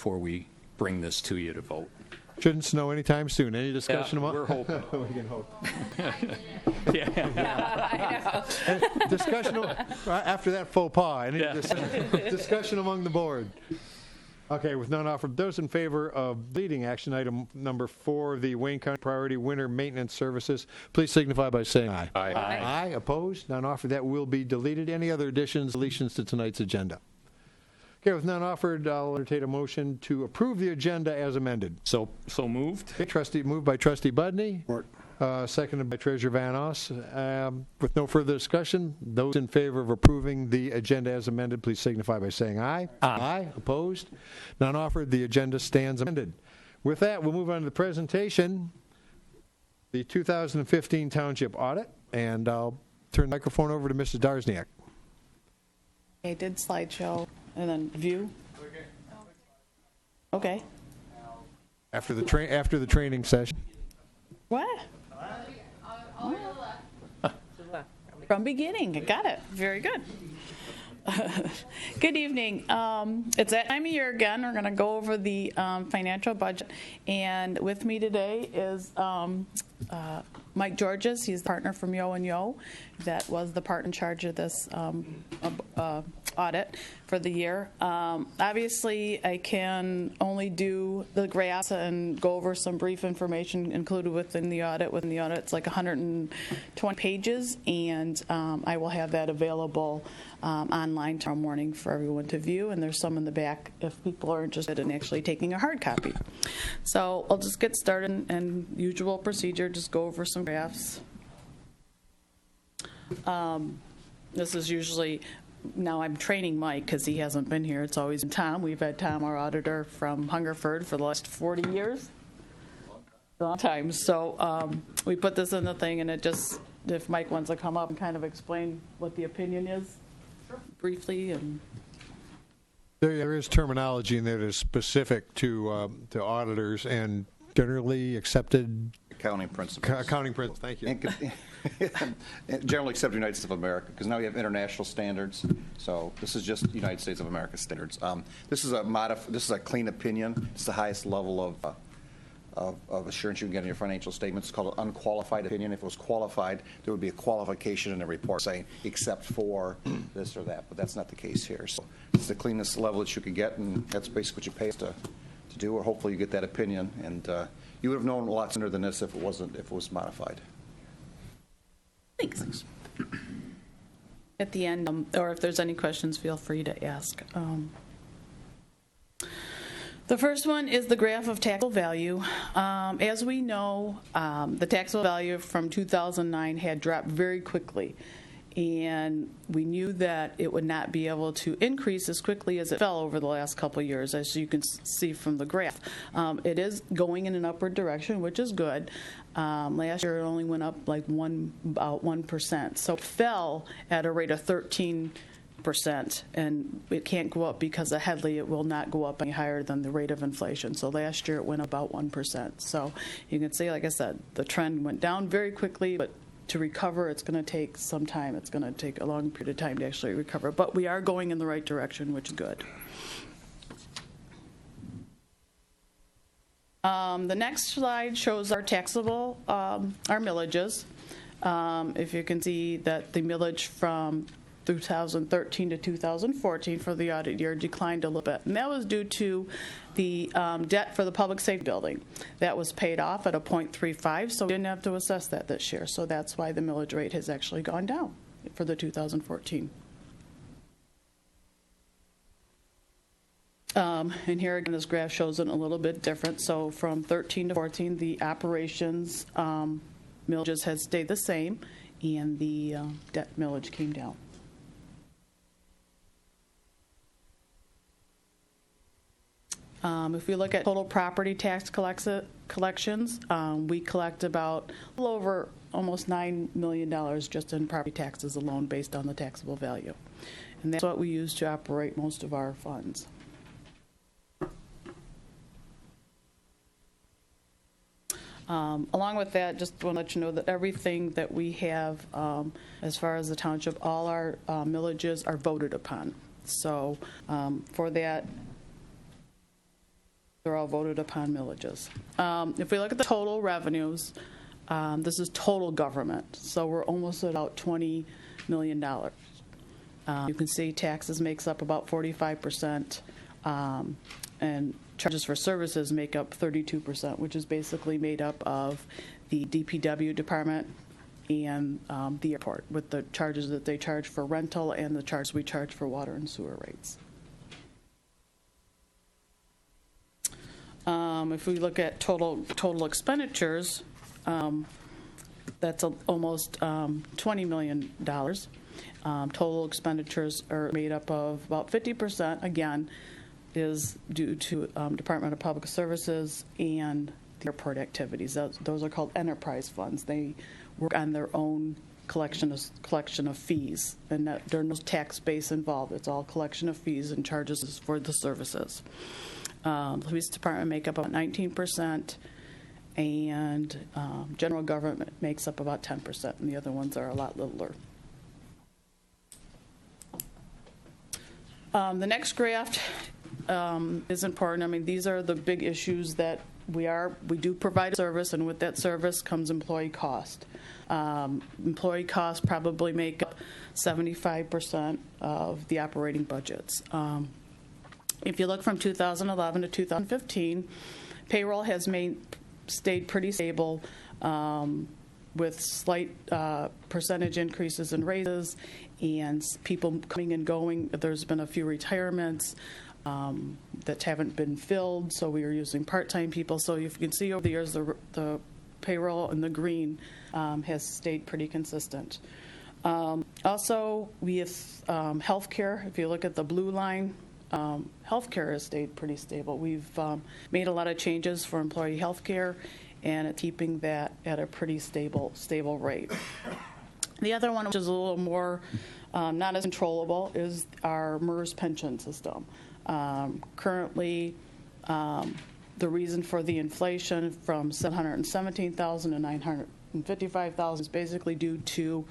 before we bring this to you to vote. Shouldn't snow anytime soon. Any discussion about? We're hoping. We can hope. I know. Discussion after that faux pas. Any discussion among the board? Okay, with none offered, those in favor of leading action item number 4, the Wayne County Priority Winter Maintenance Services, please signify by saying aye. Aye. Aye. Opposed? None offered. That will be deleted. Any other additions, deletions to tonight's agenda? Okay, with none offered, I'll entertain a motion to approve the agenda as amended. So moved. Okay, moved by Trustee Budney. Seconded by Treasurer Van Oss. With no further discussion, those in favor of approving the agenda as amended, please signify by saying aye. Aye. Opposed? None offered. The agenda stands amended. With that, we'll move on to the presentation, the 2015 Township Audit, and I'll turn the microphone over to Mrs. Darzniak. I did slideshow and then view. Okay. After the training session. What? From beginning. I got it. Very good. Good evening. It's that time of year again. We're going to go over the financial budget. And with me today is Mike Georges. He's the partner from Yo and Yo. That was the part in charge of this audit for the year. Obviously, I can only do the graphs and go over some brief information included within the audit. Within the audit, it's like 120 pages, and I will have that available online tomorrow morning for everyone to view, and there's some in the back if people are interested in actually taking a hard copy. So I'll just get started, and usual procedure, just go over some graphs. This is usually, now I'm training Mike because he hasn't been here. It's always been Tom. We've had Tom, our auditor from Hungerford, for the last 40 years. Long time. So we put this in the thing, and it just, if Mike wants to come up and kind of explain what the opinion is briefly. And There is terminology in there that is specific to auditors and generally accepted accounting principles. Accounting principles. Thank you. And generally accepted United States of America, because now we have international standards. So this is just United States of America standards. This is a clean opinion. It's the highest level of assurance you can get in your financial statements. It's called an unqualified opinion. If it was qualified, there would be a qualification in the report saying except for this or that, but that's not the case here. So it's the cleanest level that you could get, and that's basically what you pay us to do, or hopefully you get that opinion. And you would have known a lot sooner than this if it was modified. Thanks. At the end, or if there's any questions, feel free to ask. The first one is the graph of taxable value. As we know, the taxable value from 2009 had dropped very quickly, and we knew that it would not be able to increase as quickly as it fell over the last couple of years, as you can see from the graph. It is going in an upward direction, which is good. Last year it only went up like about 1%, so it fell at a rate of 13%, and it can't go up because of Headley. It will not go up any higher than the rate of inflation. So last year it went about 1%. So you can see, like I said, the trend went down very quickly, but to recover, it's going to take some time. It's going to take a long period of time to actually recover. But we are going in the right direction, which is good. The next slide shows our taxable, our millages. If you can see that the millage from 2013 to 2014 for the audit year declined a little bit. And that was due to the debt for the public safety building. That was paid off at a 0.35, so we didn't have to assess that this year. So that's why the millage rate has actually gone down for the 2014. And here again, this graph shows it a little bit different. So from 13 to 14, the operations millages has stayed the same, and the debt millage came down. If we look at total property tax collections, we collect about a little over almost $9 million just in property taxes alone based on the taxable value. And that's what we use to operate most of our funds. Along with that, just want to let you know that everything that we have as far as the township, all our millages are voted upon. So for that, They're all voted upon millages. If we look at the total revenues, this is total government, so we're almost at about $20 million. You can see taxes makes up about 45%, and charges for services make up 32%, which is basically made up of the DPW department and the airport, with the charges that they charge for rental and the charges we charge for water and sewer rates. If we look at total expenditures, that's almost $20 million. Total expenditures are made up of about 50%, again, is due to Department of Public Services and the airport activities. Those are called enterprise funds. They work on their own collection of fees, and there's no tax base involved. It's all collection of fees and charges for the services. The police department make up about 19%, and general government makes up about 10%, and the other ones are a lot littler. The next graph is important. I mean, these are the big issues that we do provide a service, and with that service comes employee cost. Employee costs probably make up 75% of the operating budgets. If you look from 2011 to 2015, payroll has stayed pretty stable, with slight percentage increases in raises and people coming and going. There's been a few retirements that haven't been filled, so we are using part-time people. So if you can see over the years, the payroll in the green has stayed pretty consistent. Also, we have health care. If you look at the blue line, healthcare has stayed pretty stable. We've made a lot of changes for employee health care, and it's keeping that at a pretty stable rate. The other one, which is a little more not as controllable, is our MERS pension system. Currently, the reason for the inflation from $717,000 to $955,000 is basically due to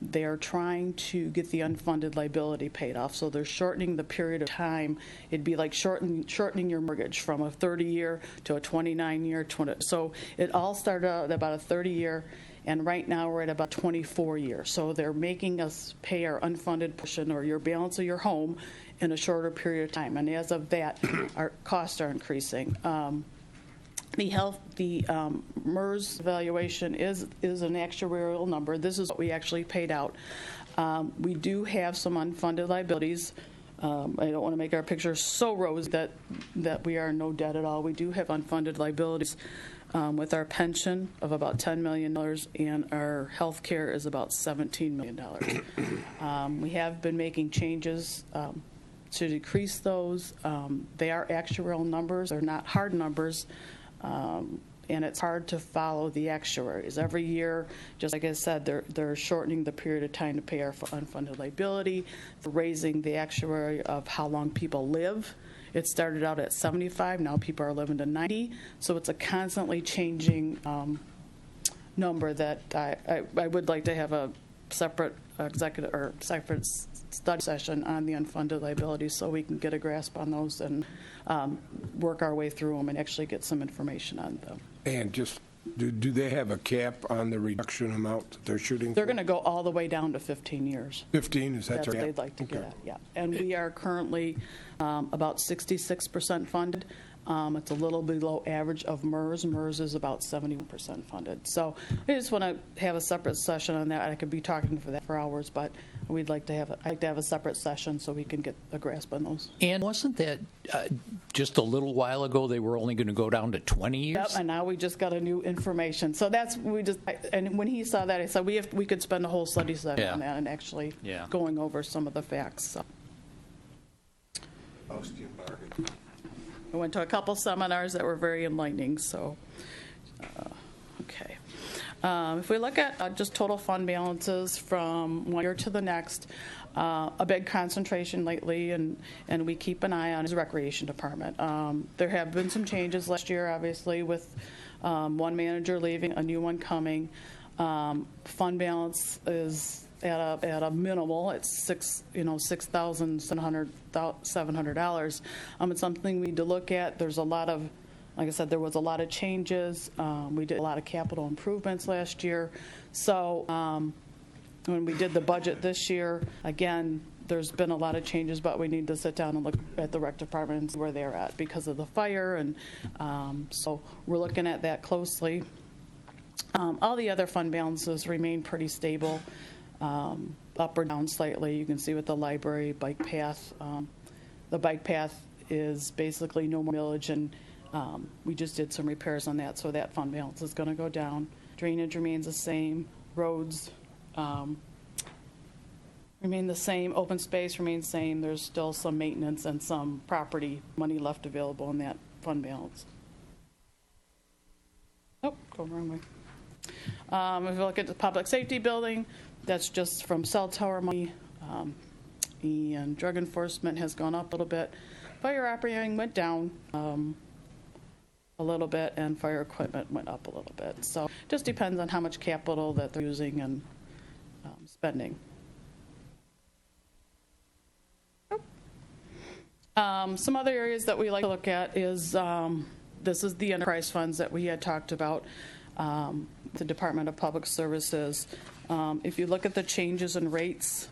they are trying to get the unfunded liability paid off, so they're shortening the period of time. It'd be like shortening your mortgage from a 30-year to a 29-year. So it all started out at about a 30-year, and right now we're at about 24 years. So they're making us pay our unfunded portion or your balance of your home in a shorter period of time, and as of that, our costs are increasing. The MERS evaluation is an actuarial number. This is what we actually paid out. We do have some unfunded liabilities. I don't want to make our picture so rosy that we are no debt at all. We do have unfunded liabilities with our pension of about $10 million, and our health care is about $17 million. We have been making changes to decrease those. They are actuarial numbers. They're not hard numbers. And it's hard to follow the actuaries. Every year, just like I said, they're shortening the period of time to pay our unfunded liability, raising the actuary of how long people live. It started out at 75, now people are living to 90, so it's a constantly changing number that I would like to have a separate executive or separate study session on the unfunded liabilities so we can get a grasp on those and work our way through them and actually get some information on them. And just, do they have a cap on the reduction amount that they're shooting They're for? going to go all the way down to 15 years. 15, is that That's their what cap? they'd like to get Okay. at, yeah. And we are currently about 66% funded. It's a little below average of MERS. MERS is about 71% funded. So I just want to have a separate session on that. I could be talking for hours, but I'd like to have a separate session so we can get a grasp on those. And wasn't that just a little while ago they were only going to go down to 20 years? Yep, and now we just got a new information. So and when he saw that, I said we could spend a whole study session on that and actually going over some of the facts. So. I went to a couple seminars that were very enlightening. So, okay. If we look at just total fund balances from one year to the next, a big concentration lately, and we keep an eye on, is the Recreation Department. There have been some changes last year, obviously, with one manager leaving, a new one coming. Fund balance is at a minimal, it's $6,700. It's something we need to look at. There's a lot of, like I said, there was a lot of changes. We did a lot of capital improvements last year. So when we did the budget this year, again, there's been a lot of changes, but we need to sit down and look at the rec department and see where they're at because of the fire. And so we're looking at that closely. All the other fund balances remain pretty stable, up or down slightly. You can see with the library bike path. The bike path is basically no more millage, and we just did some repairs on that, so that fund balance is going to go down. Drainage remains the same. Roads remain the same. Open space remains the same. There's still some maintenance and some property money left available in that fund balance. Oh, going the wrong way. If you look at the public safety building, that's just from cell tower money, and drug enforcement has gone up a little bit. Fire operating went down a little bit, and fire equipment went up a little bit. So it just depends on how much capital that they're using and spending. Some other areas that we like to look at is this is the enterprise funds that we had talked about, the Department of Public Services. If you look at the changes in rates,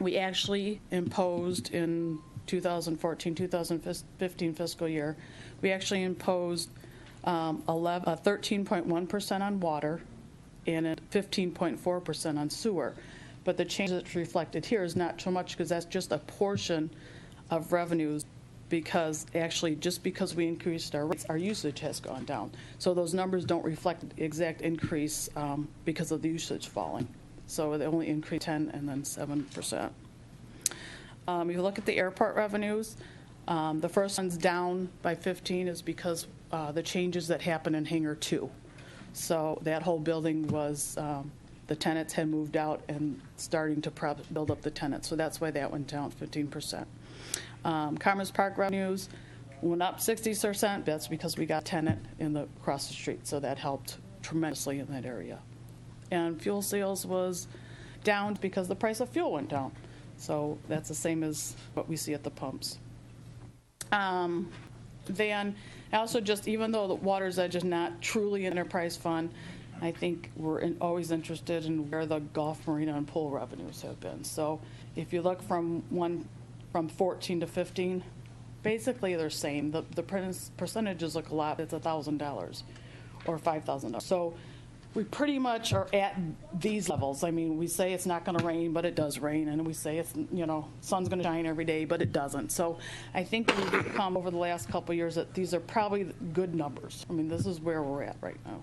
we actually imposed in 2014-2015 fiscal year, we actually imposed 13.1% on water and 15.4% on sewer. But the change that's reflected here is not so much because that's just a portion of revenues, because actually just because we increased our rates, our usage has gone down. So those numbers don't reflect the exact increase because of the usage falling. So they only increased 10 and then 7%. If you look at the airport revenues, the first one's down by 15 is because the changes that happened in Hangar 2. So that whole building was, the tenants had moved out and starting to build up the tenants. So that's why that went down 15%. Commerce Park revenues went up 60%. That's because we got a tenant across the street. So that helped tremendously in that area. And fuel sales was down because the price of fuel went down. So that's the same as what we see at the pumps. Then also just, even though the Water's Edge is not truly an enterprise fund, I think we're always interested in where the golf, marina, and pool revenues have been. So if you look from 14 to 15, basically they're the same. The percentages look a lot. It's $1,000 or $5,000. So we pretty much are at these levels. I mean, we say it's not going to rain, but it does rain, and we say it's, sun's going to shine every day, but it doesn't. So I think we've come over the last couple of years that these are probably good numbers. I mean, this is where we're at right now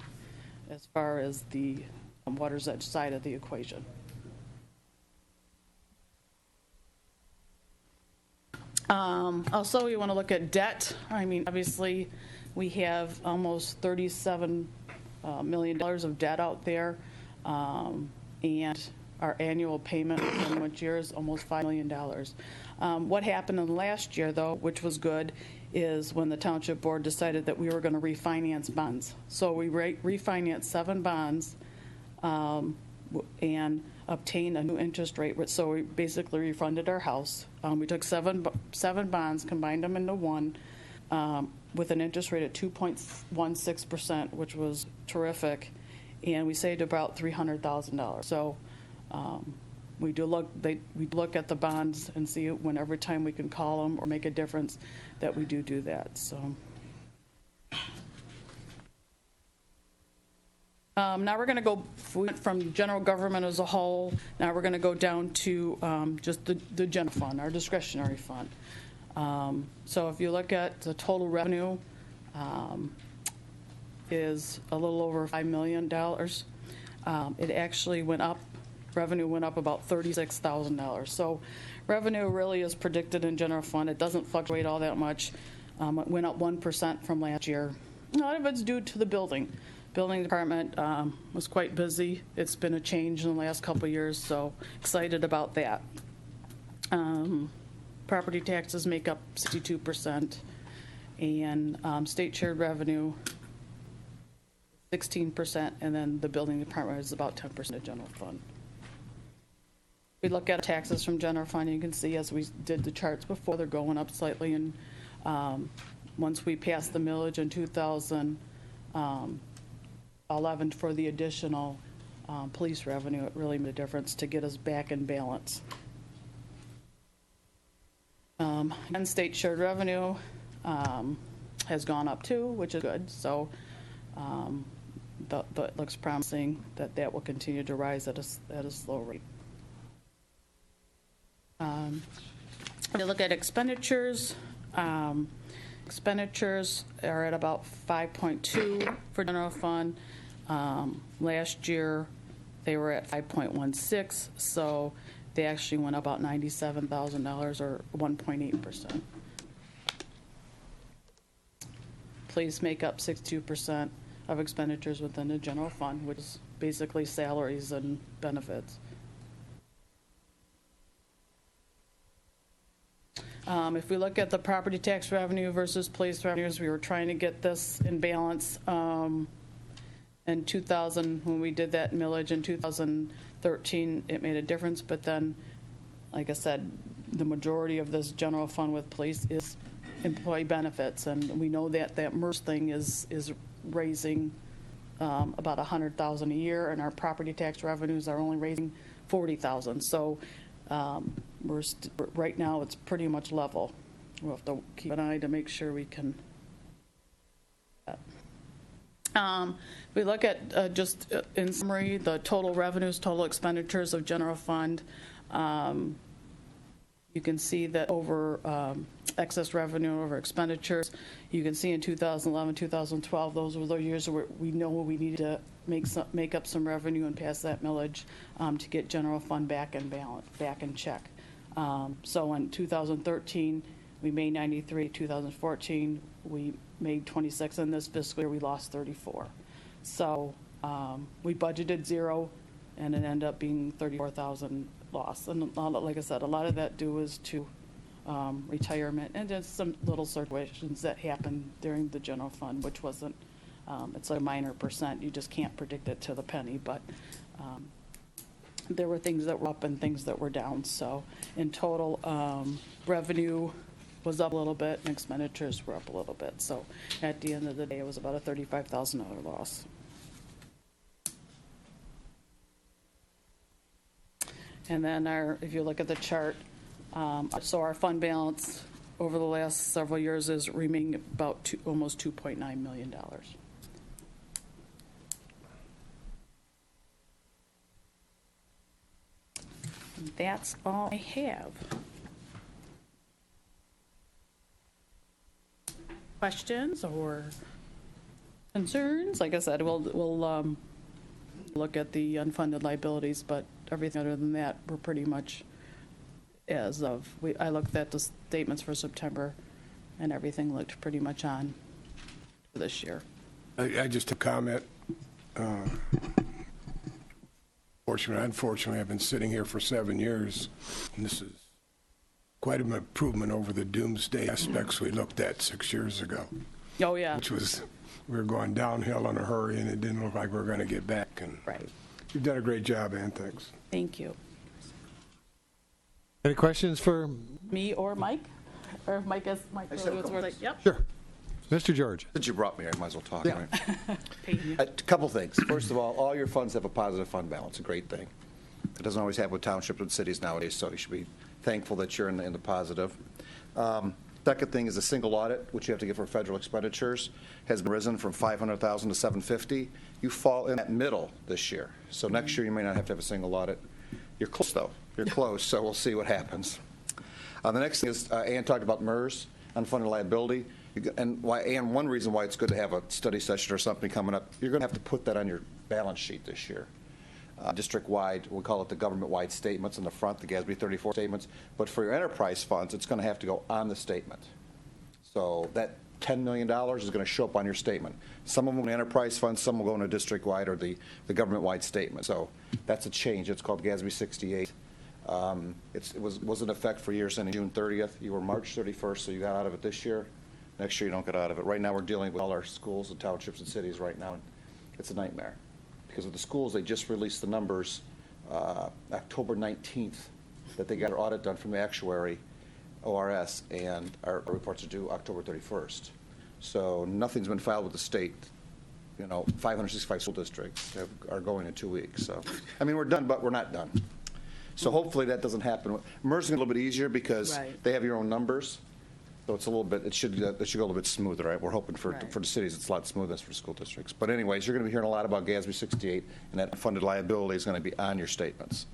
as far as the Water's Edge side of the equation. Also, you want to look at debt. I mean, obviously, we have almost $37 million of debt out there, and our annual payment in which year is almost $5 million. What happened in the last year, though, which was good, is when the Township Board decided that we were going to refinance bonds. So we refinanced 7 bonds and obtained a new interest rate. So we basically refunded our house. We took seven bonds, combined them into one, with an interest rate at 2.16%, which was terrific, and we saved about $300,000. So we look at the bonds and see when every time we can call them or make a difference that we do that. So now we're going to go from general government as a whole. Now we're going to go down to just the general fund, our discretionary fund. So if you look at the total revenue, is a little over $5 million. It actually went up. Revenue went up about $36,000. So revenue really is predicted in general fund. It doesn't fluctuate all that much. It went up 1% from last year. A lot of it's due to the building. Building department was quite busy. It's been a change in the last couple of years, so excited about that. Property taxes make up 62%, and state shared revenue 16%, and then the building department is about 10% of general fund. We look at taxes from general fund, you can see as we did the charts before, they're going up slightly. And once we passed the millage in 2011 for the additional police revenue, it really made a difference to get us back in balance. And state shared revenue has gone up too, which is good. So it looks promising that that will continue to rise at a slow rate. When you look at expenditures, expenditures are at about 5.2 for general fund. Last year, they were at 5.16, so they actually went up about $97,000 or 1.8%. Police make up 62% of expenditures within the general fund, which is basically salaries and benefits. If we look at the property tax revenue versus police revenues, we were trying to get this in balance. In 2000, when we did that millage in 2013, it made a difference. But then, like I said, the majority of this general fund with police is employee benefits, and we know that that MERS thing is raising about $100,000 a year, and our property tax revenues are only raising $40,000. So right now it's pretty much level. We'll have to keep an eye to make sure we can. We look at just in summary the total revenues, total expenditures of general fund. You can see that over excess revenue over expenditures. You can see in 2011, 2012, those were the years where we know we needed to make up some revenue and pass that millage to get general fund back in balance, back in check. So in 2013, we made 93. 2014, we made 26. In this fiscal year, we lost 34. So we budgeted 0, and it ended up being 34,000 loss. And like I said, a lot of that due is to retirement and just some little situations that happened during the general fund, which wasn't. It's a minor percent. You just can't predict it to the penny, but there were things that were up and things that were down. So in total, revenue was up a little bit and expenditures were up a little bit. So at the end of the day, it was about a $35,000 loss. And then if you look at the chart, so our fund balance over the last several years is remaining about almost $2.9 million. And that's all I have. Questions or concerns? Like I said, we'll look at the unfunded liabilities, but everything other than that, we're pretty much as of. I looked at the statements for September, and everything looked pretty much on for this year. I just a comment. Unfortunately, I've been sitting here for 7 years, and this is quite an improvement over the doomsday aspects we looked at 6 years ago. Oh, yeah. Which was, we were going downhill in a hurry, and it didn't look like we were going to get back. And right. You've done a great job, Ann. Thanks. Thank you. Any questions for me or Mike? Or if Mike has Mike. Yep. Sure. Mr. George. Since you brought me, I might as well talk. Yeah. Right? A couple things. First of all your funds have a positive fund balance. A great thing. It doesn't always happen with townships and cities nowadays, so you should be thankful that you're in the positive. Second thing is a single audit, which you have to get for federal expenditures, has risen from $500,000 to $750,000. You fall in that middle this year. So next year you may not have to have a single audit. You're close, though. You're close, so we'll see what happens. The next thing is Ann talked about MERS, unfunded liability. And one reason why it's good to have a study session or something coming up, you're going to have to put that on your balance sheet this year. District-wide, we call it the government-wide statements in the front, the GASB 34 statements. But for your enterprise funds, it's going to have to go on the statement. So that $10 million is going to show up on your statement. Some of them in enterprise funds, some will go in a district-wide or the government-wide statement. So that's a change. It's called GASB 68. It was in effect for years ending June 30th. You were March 31st, so you got out of it this year. Next year you don't get out of it. Right now we're dealing with all our schools and townships and cities right now. And it's a nightmare. Because of the schools, they just released the numbers October 19th that they got our audit done from the actuary, ORS, and our reports are due October 31st. So nothing's been filed with the state. 565 school districts are going in 2 weeks. So, I mean, we're done, but we're not done. So hopefully that doesn't happen. MERS is a little bit easier because they have your own numbers. So it's a little bit, it should go a little bit smoother, right? We're hoping for the cities, it's a lot smoother than for the school districts. But anyways, you're going to be hearing a lot about GASB 68, and that funded liability is going to be on your statements.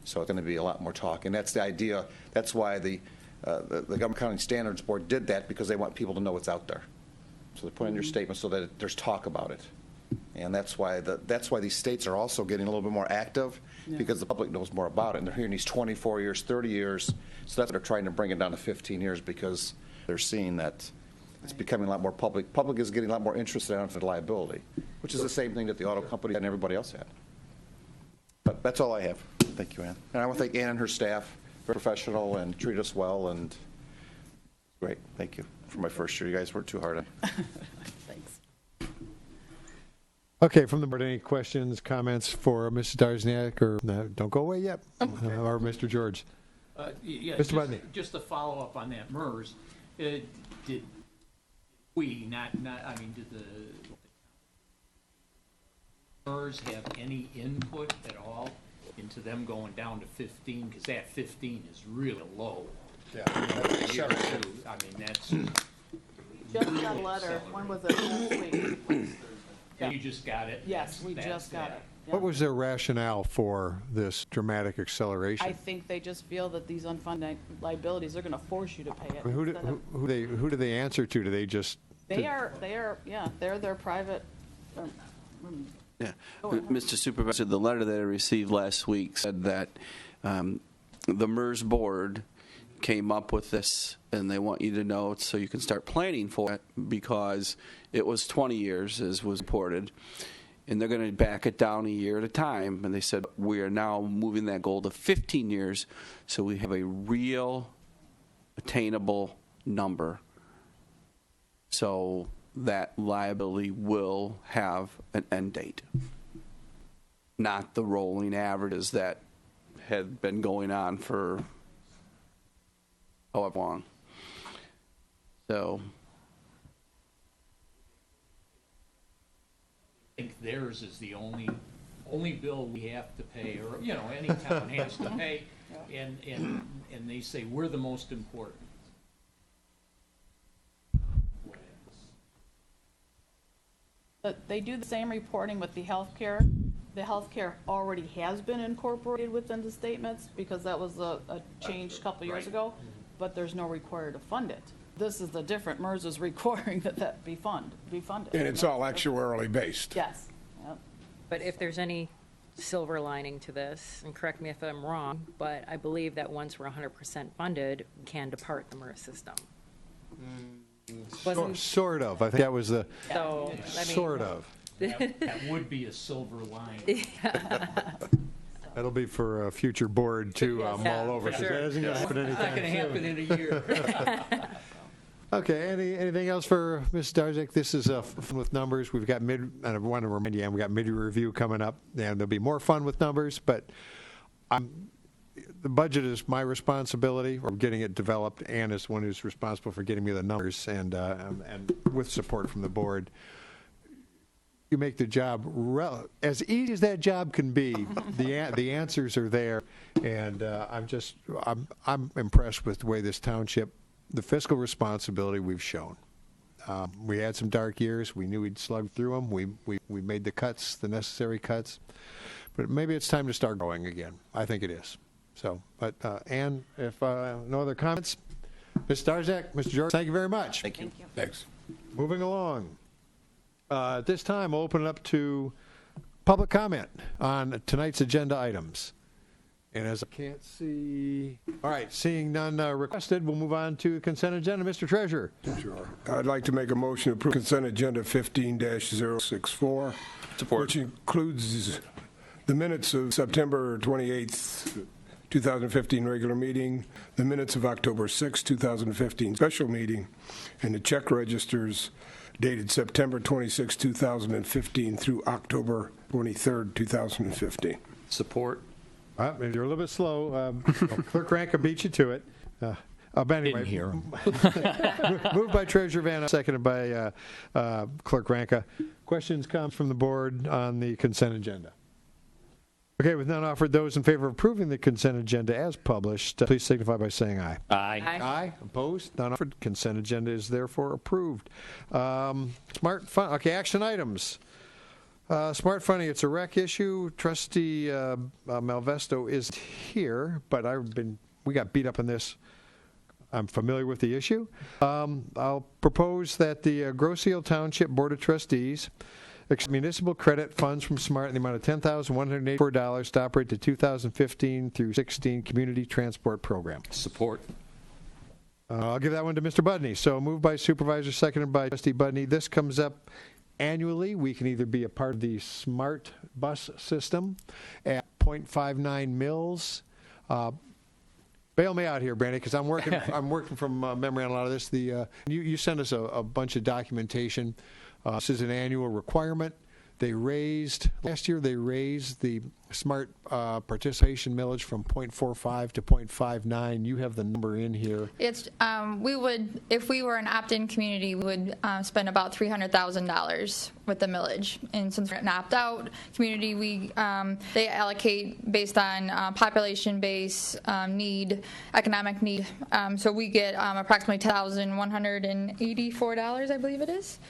So it's going to be a lot more talk. And that's the idea. That's why the Government Accounting Standards Board did that, because they want people to know what's out there. So they put in your statement so that there's talk about it. And that's why these states are also getting a little bit more active, because the public knows more about it. And they're hearing these 24 years, 30 years. So that's why they're trying to bring it down to 15 years, because they're seeing that it's becoming a lot more public. Public is getting a lot more interested in the liability, which is the same thing that the auto company and everybody else had. But that's all I have. Thank you, Ann. And I want to thank Ann and her staff. Very professional and treat us well, and great. Thank you for my first year. You guys worked too hard on it. Thanks. Okay, from the board, any questions, comments for Mrs. Darzniak, or don't go away yet, or Mr. George? Yeah, Mr. Budney. Just to follow up on that MERS, did we, did the MERS have any input at all into them going down to 15? Because that 15 is really low. Yeah. Year two, I mean, that's... Just got a letter. When was it? Last week. You just got it? Yes, we just got it. What was their rationale for this dramatic acceleration? I think they just feel that these unfunded liabilities are going to force you to pay it. I mean, who do they answer to? Do they just? They're their private. Yeah, Mr. Supervisor, the letter that I received last week said that the MERS board came up with this, and they want you to know it so you can start planning for it, because it was 20 years, as was reported, and they're going to back it down a year at a time. And they said, we are now moving that goal to 15 years, so we have a real attainable number. So that liability will have an end date, not the rolling averages that had been going on for however long. So I think theirs is the only bill we have to pay, or any town has to pay, and they say we're the most important. But they do the same reporting with the healthcare. The healthcare already has been incorporated within the statements, because that was a change a couple years ago, but there's no require to fund it. This is the different. MERS is requiring that be funded. And it's all actuarially based. Yes. Yep. But if there's any silver lining to this, and correct me if I'm wrong, but I believe that once we're 100% funded, we can depart the MERS system. Sort of. I think that was the So, I mean, sort of. That would be a silver lining. That'll be for a future board to mull over. for sure. That isn't going to happen It's not anytime going to happen in a year. Okay, anything else for Ms. Darzniak? This is fun with numbers. We've got and I want to remind you, we got mid-review coming up, and there'll be more fun with numbers, but the budget is my responsibility, or getting it developed. Ann is the one who's responsible for getting me the numbers, and with support from the board. You make the job as easy as that job can be. The answers are there, and I'm impressed with the way this township, the fiscal responsibility we've shown. We had some dark years. We knew we'd slug through them. We made the cuts, the necessary cuts, but maybe it's time to start growing again. I think it is. So, but Ann, if no other comments, Ms. Darzniak, Mr. George, thank you very much. Thank you. Thanks. Moving along. At this time, we'll open it up to public comment on tonight's agenda items. And as I can't see, all right, seeing none requested, we'll move on to consent agenda. Mr. Treasurer. Sure. I'd like to make a motion to approve consent agenda 15-064. Support. Which includes the minutes of September 28th, 2015 regular meeting, the minutes of October 6, 2015 special meeting, and the check registers dated September 26, 2015 through October 23, 2015. Support. Well, you're a little bit slow. Clerk Ranka beat you to it. But anyway, Didn't hear him. moved by Treasurer Van, seconded by Clerk Ranka. Questions, comments from the board on the consent agenda? Okay, with none offered, those in favor of approving the consent agenda as published, please signify by saying aye. Aye. Aye. Opposed? None offered. Consent agenda is therefore approved. Smart fund. Okay, action items. Smart funding, it's a rec issue. Trustee Malvesto is here, but we got beat up on this. I'm familiar with the issue. I'll propose that the Grosse Ile Township Board of Trustees accept municipal credit funds from SMART in the amount of $10,184 to operate the 2015 through 16 Community Transport Program. Support. I'll give that one to Mr. Budney. So moved by Supervisor, seconded by Trustee Budney. This comes up annually. We can either be a part of the SMART bus system at 0.59 mils. Bail me out here, Brandy, because I'm working from memory on a lot of this. You sent us a bunch of documentation. This is an annual requirement. Last year they raised the SMART participation millage from 0.45 to 0.59. You have the number in here. It's we would, if we were an opt-in community, we would spend about $300,000 with the millage. And since we're an opt-out community, they allocate based on population base, need, economic need. So we get approximately $10,184, I believe it is,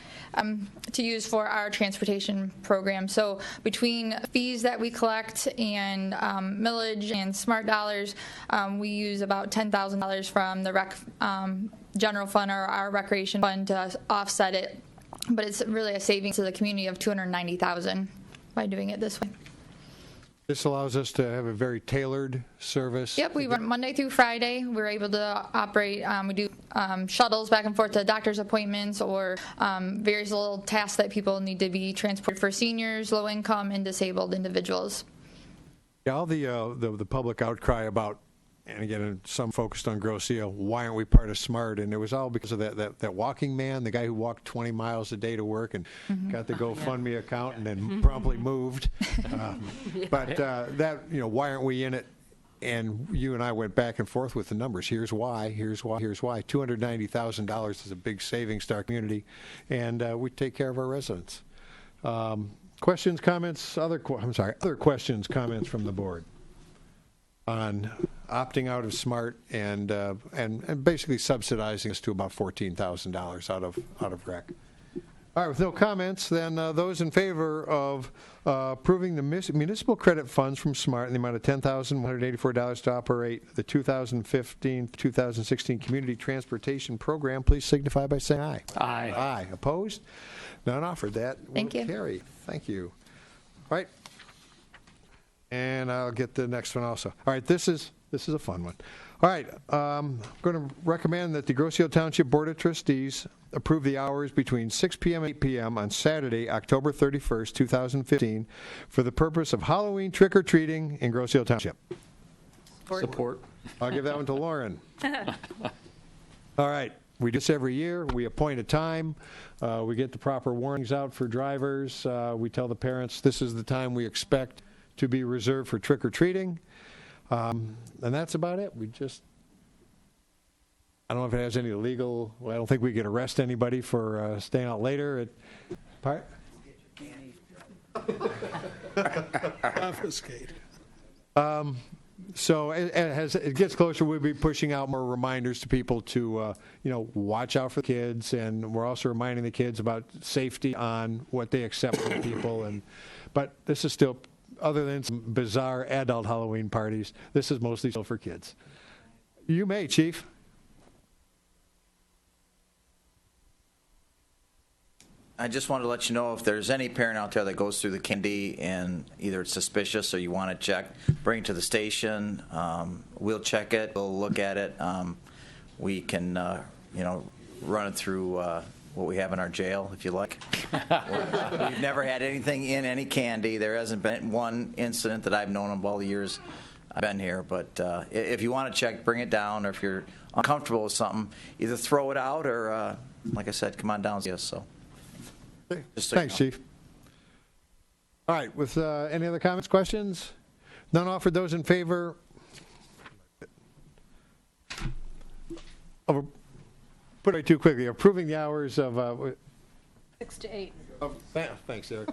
to use for our transportation program. So between fees that we collect and millage and SMART dollars, we use about $10,000 from the rec general fund or our recreation fund to offset it. But it's really a savings to the community of $290,000 by doing it this way. This allows us to have a very tailored service. Yep, we run Monday through Friday. We're able to operate, we do shuttles back and forth to doctor's appointments or various little tasks that people need to be transported for seniors, low income, and disabled individuals. Yeah, all the public outcry about, and again, some focused on Grosse Ile, why aren't we part of SMART? And it was all because of that walking man, the guy who walked 20 miles a day to work and got the GoFundMe account and then promptly moved. But why aren't we in it? And you and I went back and forth with the numbers. Here's why, here's why, here's why. $290,000 is a big savings to our community, and we take care of our residents. Questions, comments, other questions, comments from the board on opting out of SMART and basically subsidizing us to about $14,000 out of rec. All right, with no comments, then those in favor of approving the municipal credit funds from SMART in the amount of $10,184 to operate the 2015-2016 Community Transportation Program, please signify by saying aye. Aye. Aye. Opposed? None offered. That Thank will you. carry. Thank you. All right. And I'll get the next one also. All right, this is a fun one. All right, I'm going to recommend that the Grosse Ile Township Board of Trustees approve the hours between 6 p.m. and 8 p.m. on Saturday, October 31st, 2015, for the purpose of Halloween trick-or-treating in Grosse Ile Township. Support. I'll give that one to Lauren. All right. We do this every year. We appoint a time. We get the proper warnings out for drivers. We tell the parents this is the time we expect to be reserved for trick-or-treating. And that's about it. I don't know if it has any legal, I don't think we could arrest anybody for staying out later. Confiscate. So as it gets closer, we'll be pushing out more reminders to people to, watch out for the kids. And we're also reminding the kids about safety on what they accept from people. But this is still, other than some bizarre adult Halloween parties, this is mostly still for kids. You may, Chief. I just wanted to let you know if there's any parent out there that goes through the candy and either it's suspicious or you want to check, bring it to the station. We'll check it. We'll look at it. We can, run it through what we have in our jail, if you like. We've never had anything in any candy. There hasn't been one incident that I've known of all the years I've been here. But if you want to check, bring it down. Or if you're uncomfortable with something, either throw it out or, like I said, come on down and see us. So. Thanks, Chief. All right, with any other comments, questions? None offered. Those in favor of, put it too quickly, approving the hours of 6 to 8. thanks, Eric.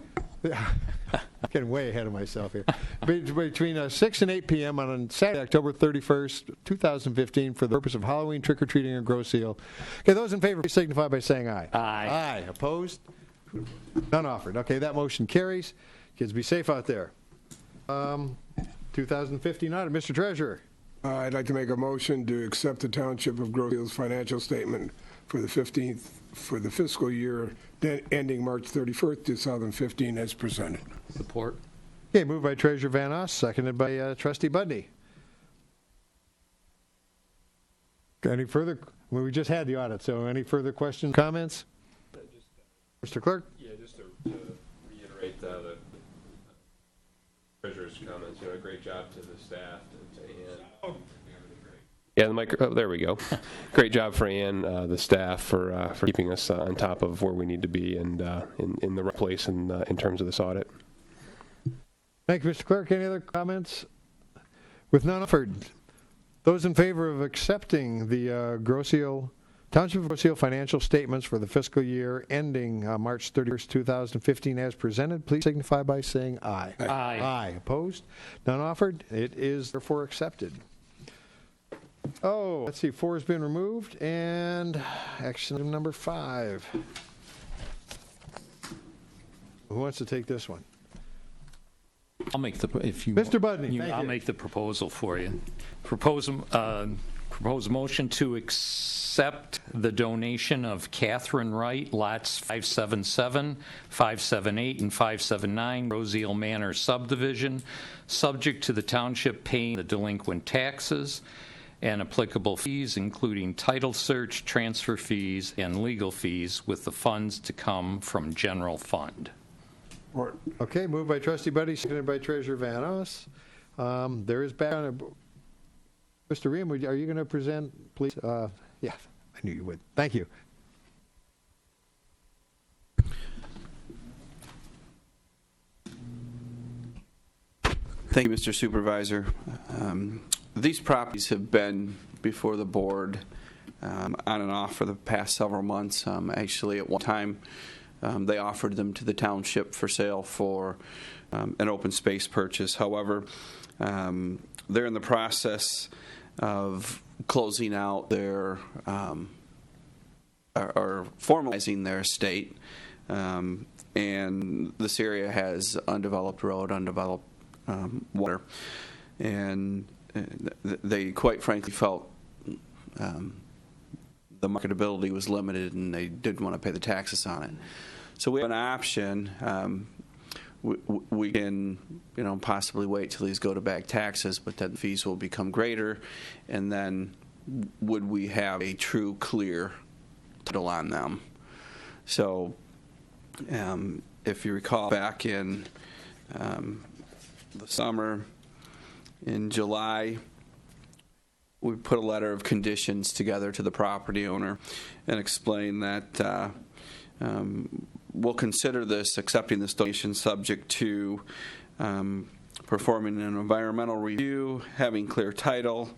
Getting way ahead of myself here. Between 6 and 8 p.m. on Saturday, October 31st, 2015, for the purpose of Halloween trick-or-treating and grow seal. Okay, those in favor, please signify by saying aye. Aye. Aye. Opposed? None offered. Okay, that motion carries. Kids, be safe out there. 2015 audit. Mr. Treasurer. I'd like to make a motion to accept the Township of Groseal's financial statement for the fiscal year ending March 31st, 2015, as presented. Support. Okay, moved by Treasurer Van Oss, seconded by Trustee Budney. Any further? Well, we just had the audit, so any further questions, comments? Mr. Clerk? Yeah, just to reiterate the treasurer's comments. You know, a great job to the staff and to Ann. Yeah, the mic. Oh, there we go. Great job for Ann, the staff, for keeping us on top of where we need to be and in the right place in terms of this audit. Thank you, Mr. Clerk. Any other comments? With none offered, those in favor of accepting the Township of Groseal financial statements for the fiscal year ending March 31st, 2015, as presented, please signify by saying aye. Aye. Aye. Opposed? None offered. It is therefore accepted. Oh, let's see. 4 has been removed, and action item number 5. Who wants to take this one? I'll make the, if you... Mr. Budney, thank I'll you. make the proposal for you. Propose motion to accept the donation of Catherine Wright, lots 577, 578, and 579, Groseal Manor subdivision, subject to the township paying the delinquent taxes and applicable fees, including title search, transfer fees, and legal fees, with the funds to come from general fund. Okay, moved by Trustee Buddy, seconded by Treasurer Van Oss. There is background. Mr. Ream, are you going to present, please? Yeah, I knew you would. Thank you. Thank you, Mr. Supervisor. These properties have been before the board on and off for the past several months. Actually, at one time, they offered them to the township for sale for an open space purchase. However, they're in the process of closing out their or formalizing their estate, and this area has undeveloped road, undeveloped water, and they quite frankly felt the marketability was limited, and they didn't want to pay the taxes on it. So we have an option. We can, possibly wait till these go to back taxes, but then fees will become greater, and then would we have a true clear title on them? So, if you recall, back in the summer, in July, we put a letter of conditions together to the property owner and explained that we'll consider accepting this donation subject to performing an environmental review, having clear title,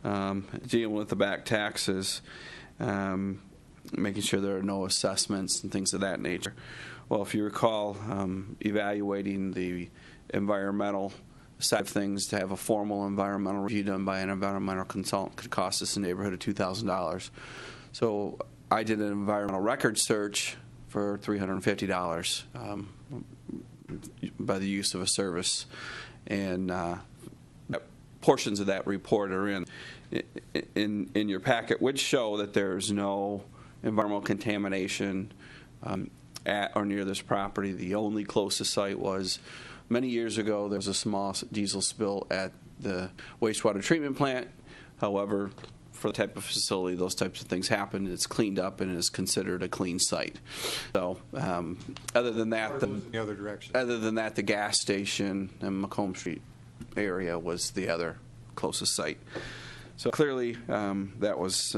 dealing with the back taxes, making sure there are no assessments and things of that nature. Well, if you recall, evaluating the environmental side of things, to have a formal environmental review done by an environmental consultant could cost us in the neighborhood of $2,000. So I did an environmental record search for $350 by the use of a service, and portions of that report are in your packet, which show that there's no environmental contamination at or near this property. The only closest site was many years ago. There was a small diesel spill at the wastewater treatment plant. However, for the type of facility, those types of things happen. It's cleaned up and is considered a clean site. So, other than that, the gas station and Macomb Street area was the other closest site. So clearly, that was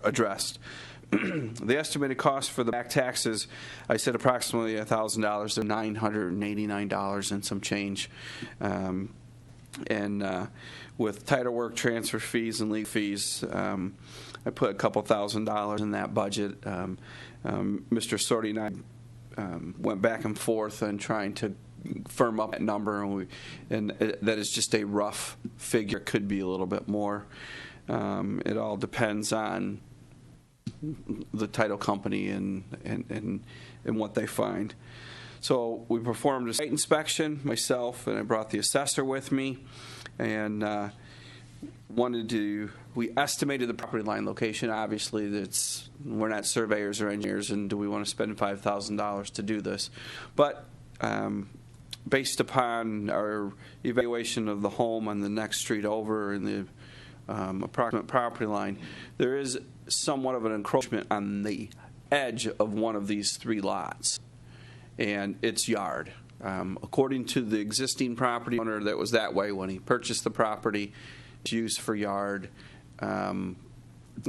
addressed. The estimated cost for the back taxes, I said approximately $1,000 to $989 and some change. With title work, transfer fees, and legal fees, I put a couple $1,000s in that budget. Mr. Sorty and I went back and forth on trying to firm up that number, and that is just a rough figure. It could be a little bit more. It all depends on the title company and what they find. So we performed a site inspection myself, and I brought the assessor with me, and we estimated the property line location. Obviously, we're not surveyors or engineers, and do we want to spend $5,000 to do this? But based upon our evaluation of the home on the next street over and the approximate property line, there is somewhat of an encroachment on the edge of one of these three lots, and its yard. According to the existing property owner, that was that way when he purchased the property. It's used for yard. I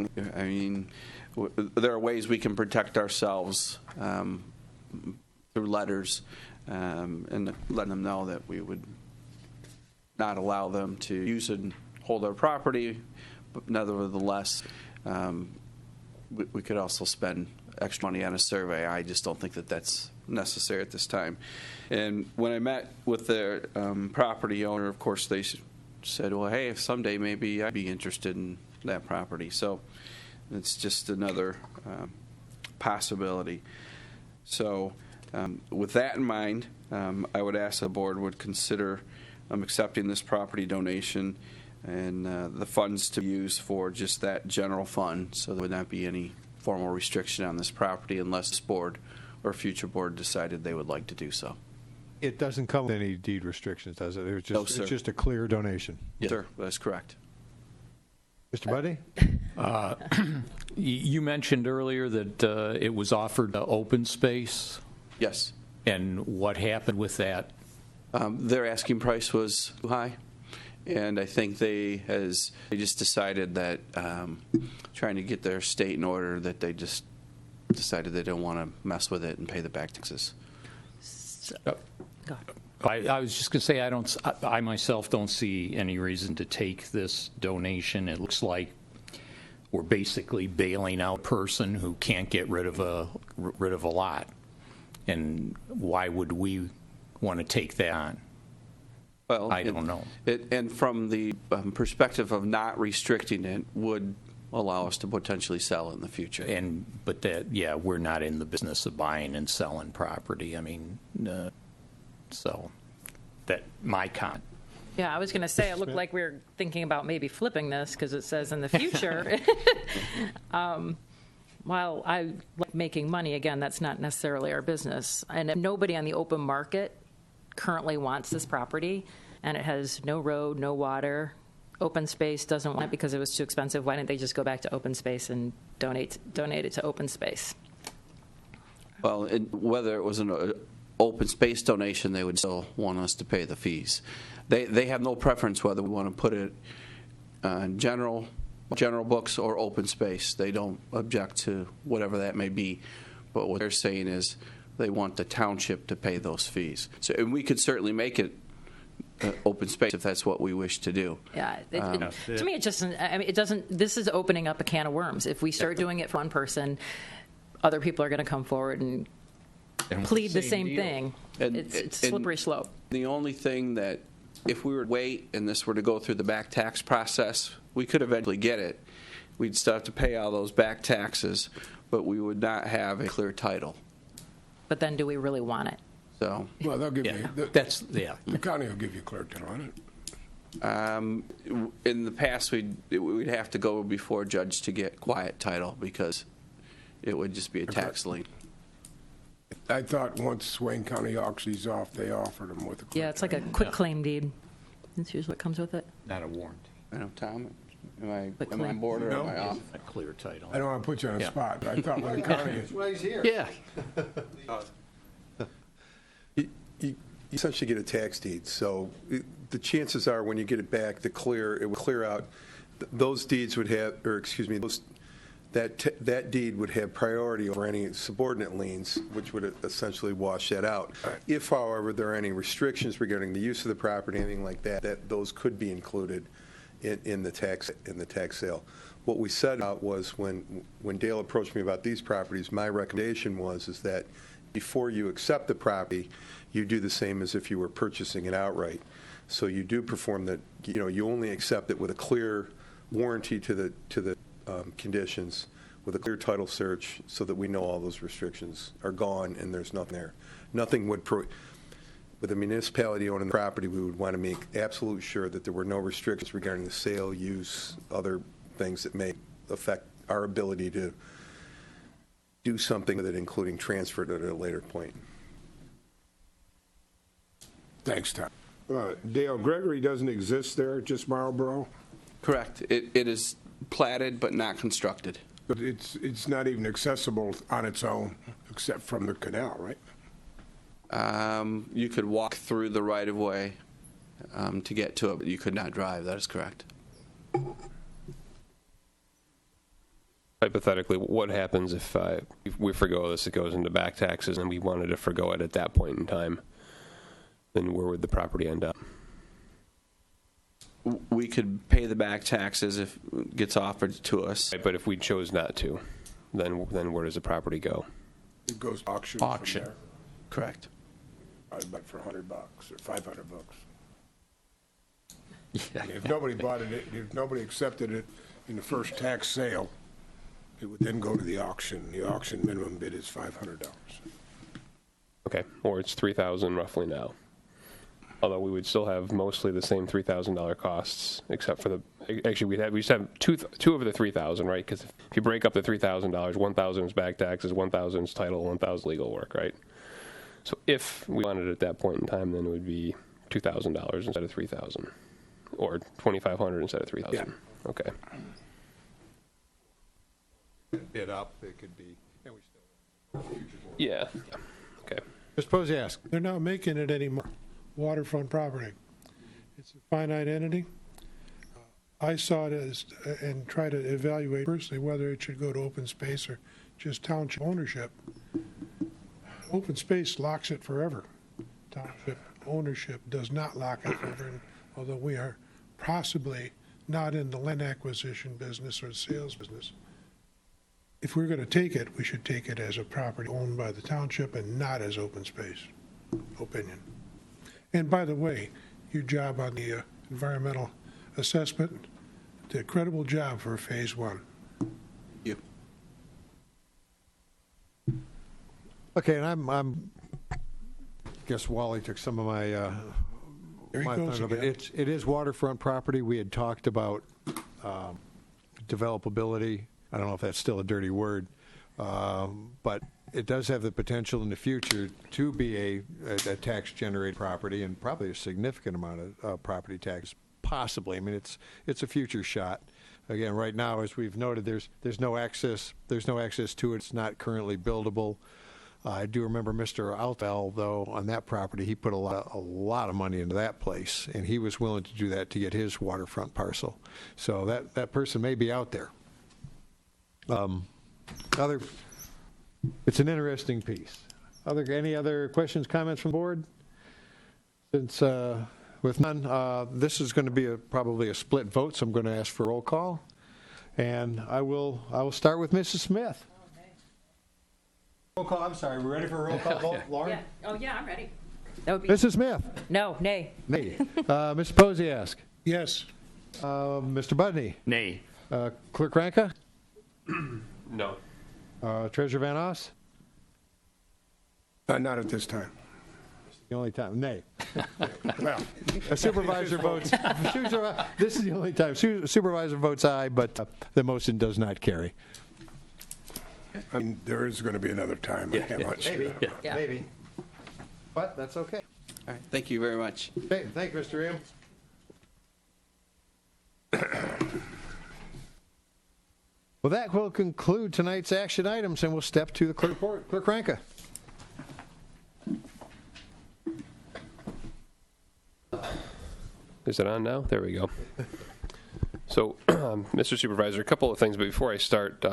mean, there are ways we can protect ourselves through letters and letting them know that we would not allow them to use it and hold our property, but nevertheless, we could also spend extra money on a survey. I just don't think that that's necessary at this time. And when I met with the property owner, of course, they said, well, hey, if someday maybe I'd be interested in that property. So it's just another possibility. So with that in mind, I would ask the board would consider accepting this property donation and the funds to use for just that general fund, so there would not be any formal restriction on this property unless this board or future board decided they would like to do so. It doesn't come with any deed restrictions, does it? It's just, No, sir. It's just a clear donation. Yes, sir, that's correct. Mr. Buddy? You mentioned earlier that it was offered open space, Yes. and what happened with that? Their asking price was too high, and I think they just decided that trying to get their state in order, that they just decided they don't want to mess with it and pay the back taxes. I was just going to say I myself don't see any reason to take this donation. It looks like we're basically bailing out a person who can't get rid of a lot, and why would we want to take that on? Well, I don't know. And from the perspective of not restricting it would allow us to potentially sell in the future. But we're not in the business of buying and selling property. I mean, so that my con. Yeah, I was going to say, it looked like we were thinking about maybe flipping this because it says in the future. While I like making money, again, that's not necessarily our business. And if nobody on the open market currently wants this property, and it has no road, no water, open space doesn't want it because it was too expensive, why didn't they just go back to open space and donate it to open space? Well, whether it was an open space donation, they would still want us to pay the fees. They have no preference whether we want to put it in general books or open space. They don't object to whatever that may be. But what they're saying is they want the township to pay those fees. So, and we could certainly make it open space if that's what we wish to do. Yeah, to me, it just, I mean, it doesn't. This is opening up a can of worms. If we start doing it for one person, other people are going to come forward and plead the same thing. It's a slippery slope. The only thing that, if we were to wait and this were to go through the back tax process, we could eventually get it. We'd still have to pay all those back taxes, but we would not have a clear title. But then, do we really want it? So, Well, they'll give you, the county will give you clear title on it. in the past, we'd have to go before a judge to get quiet title because it would just be a tax lien. I thought once Wayne County auctions off, they offered them with a clear Yeah, it's like a quick claim deed. That's usually what comes with it. Not a warranty. I know, Tom, am I claim. on board or No. am I off? A clear title. I don't want to put you on the spot, but I thought Wayne County. Well, he's here. Yeah. You essentially get a tax deed, so the chances are when you get it back, it would clear out. Those deeds would have, or excuse me, those that deed would have priority over any subordinate liens, which would essentially wash that out. If, however, there are any restrictions regarding the use of the property, anything like that those could be included in the tax sale. What we said out was when Dale approached me about these properties, my recommendation is that before you accept the property, you do the same as if you were purchasing it outright. So you do perform that. You only accept it with a clear warranty to the conditions, with a clear title search, so that we know all those restrictions are gone and there's nothing there. Nothing would, with a municipality owning the property, we would want to make absolute sure that there were no restrictions regarding the sale, use, other things that may affect our ability to do something with it, including transfer it at a later point. Thanks, Tom. Dale, Gregory doesn't exist there, just Marlboro? Correct. It is platted but not constructed. But it's not even accessible on its own, except from the canal, right? You could walk through the right-of-way to get to it, but you could not drive. That is correct. Hypothetically, what happens if we forgo this, it goes into back taxes, and we wanted to forgo it at that point in time? Then where would the property end up? We could pay the back taxes if it gets offered to us. Right, but if we chose not to, then where does the property go? It goes to auction. Auction. From there. Correct. I'd buy it for $100 or $500. Yeah. If nobody bought it, if nobody accepted it in the first tax sale, it would then go to the auction. The auction minimum bid is $500. Okay, or it's $3,000 roughly now. Although we would still have mostly the same $3,000 costs, except for we just have two of the $3,000, right? Because if you break up the $3,000, $1,000 is back taxes, $1,000 is title, $1,000 legal work, right? So if we wanted it at that point in time, then it would be $2,000 instead of $3,000, or $2,500 instead of $3,000. Yeah. Okay. Bid up, it could be, and we still. Yeah. Okay. Mr. Posiask. They're not making it anymore. Waterfront property. It's a finite entity. I saw it as, and try to evaluate personally whether it should go to open space or just township ownership. Open space locks it forever. Township ownership does not lock it forever, and although we are possibly not in the land acquisition business or sales business. If we're going to take it, we should take it as a property owned by the township and not as open space. Opinion. And by the way, your job on the environmental assessment, did a credible job for phase one. You. Okay, and I'm guess Wally took some of my There he my goes thunder, but again. it is waterfront property. We had talked about developability. I don't know if that's still a dirty word, but it does have the potential in the future to be a tax-generated property, and probably a significant amount of property tax, possibly. I mean, it's a future shot. Again, right now, as we've noted, there's no access to it. It's not currently buildable. I do remember Mr. Altel, though, on that property, he put a lot of money into that place, and he was willing to do that to get his waterfront parcel. So that person may be out there. It's an interesting piece. Any other questions, comments from the board? Since with none, this is going to be probably a split vote, so I'm going to ask for a roll call, and I will start with Mrs. Smith. Roll call. I'm sorry. We're ready for a roll call vote, Lauren? Yeah. Oh, yeah, I'm ready. That would be Mrs. Smith. no, nay. Nay. Mr. Posiask. Yes. Mr. Budney. Nay. Clerk Ranka. No. Treasurer Van Oss. Not at this time. The only time. Nay. Well, A supervisor votes. This is the only time. Supervisor votes aye, but the motion does not carry. I mean, there is going to be another time. I can't much. Maybe. Yeah. Maybe. But that's okay. All right. Thank you very much. Okay, thank you, Mr. Ream. Well, that will conclude tonight's action items, and we'll step to the clerk report. Clerk Ranka. Is it on now? There we go. So So, Mr. Supervisor, a couple of things, but before I start,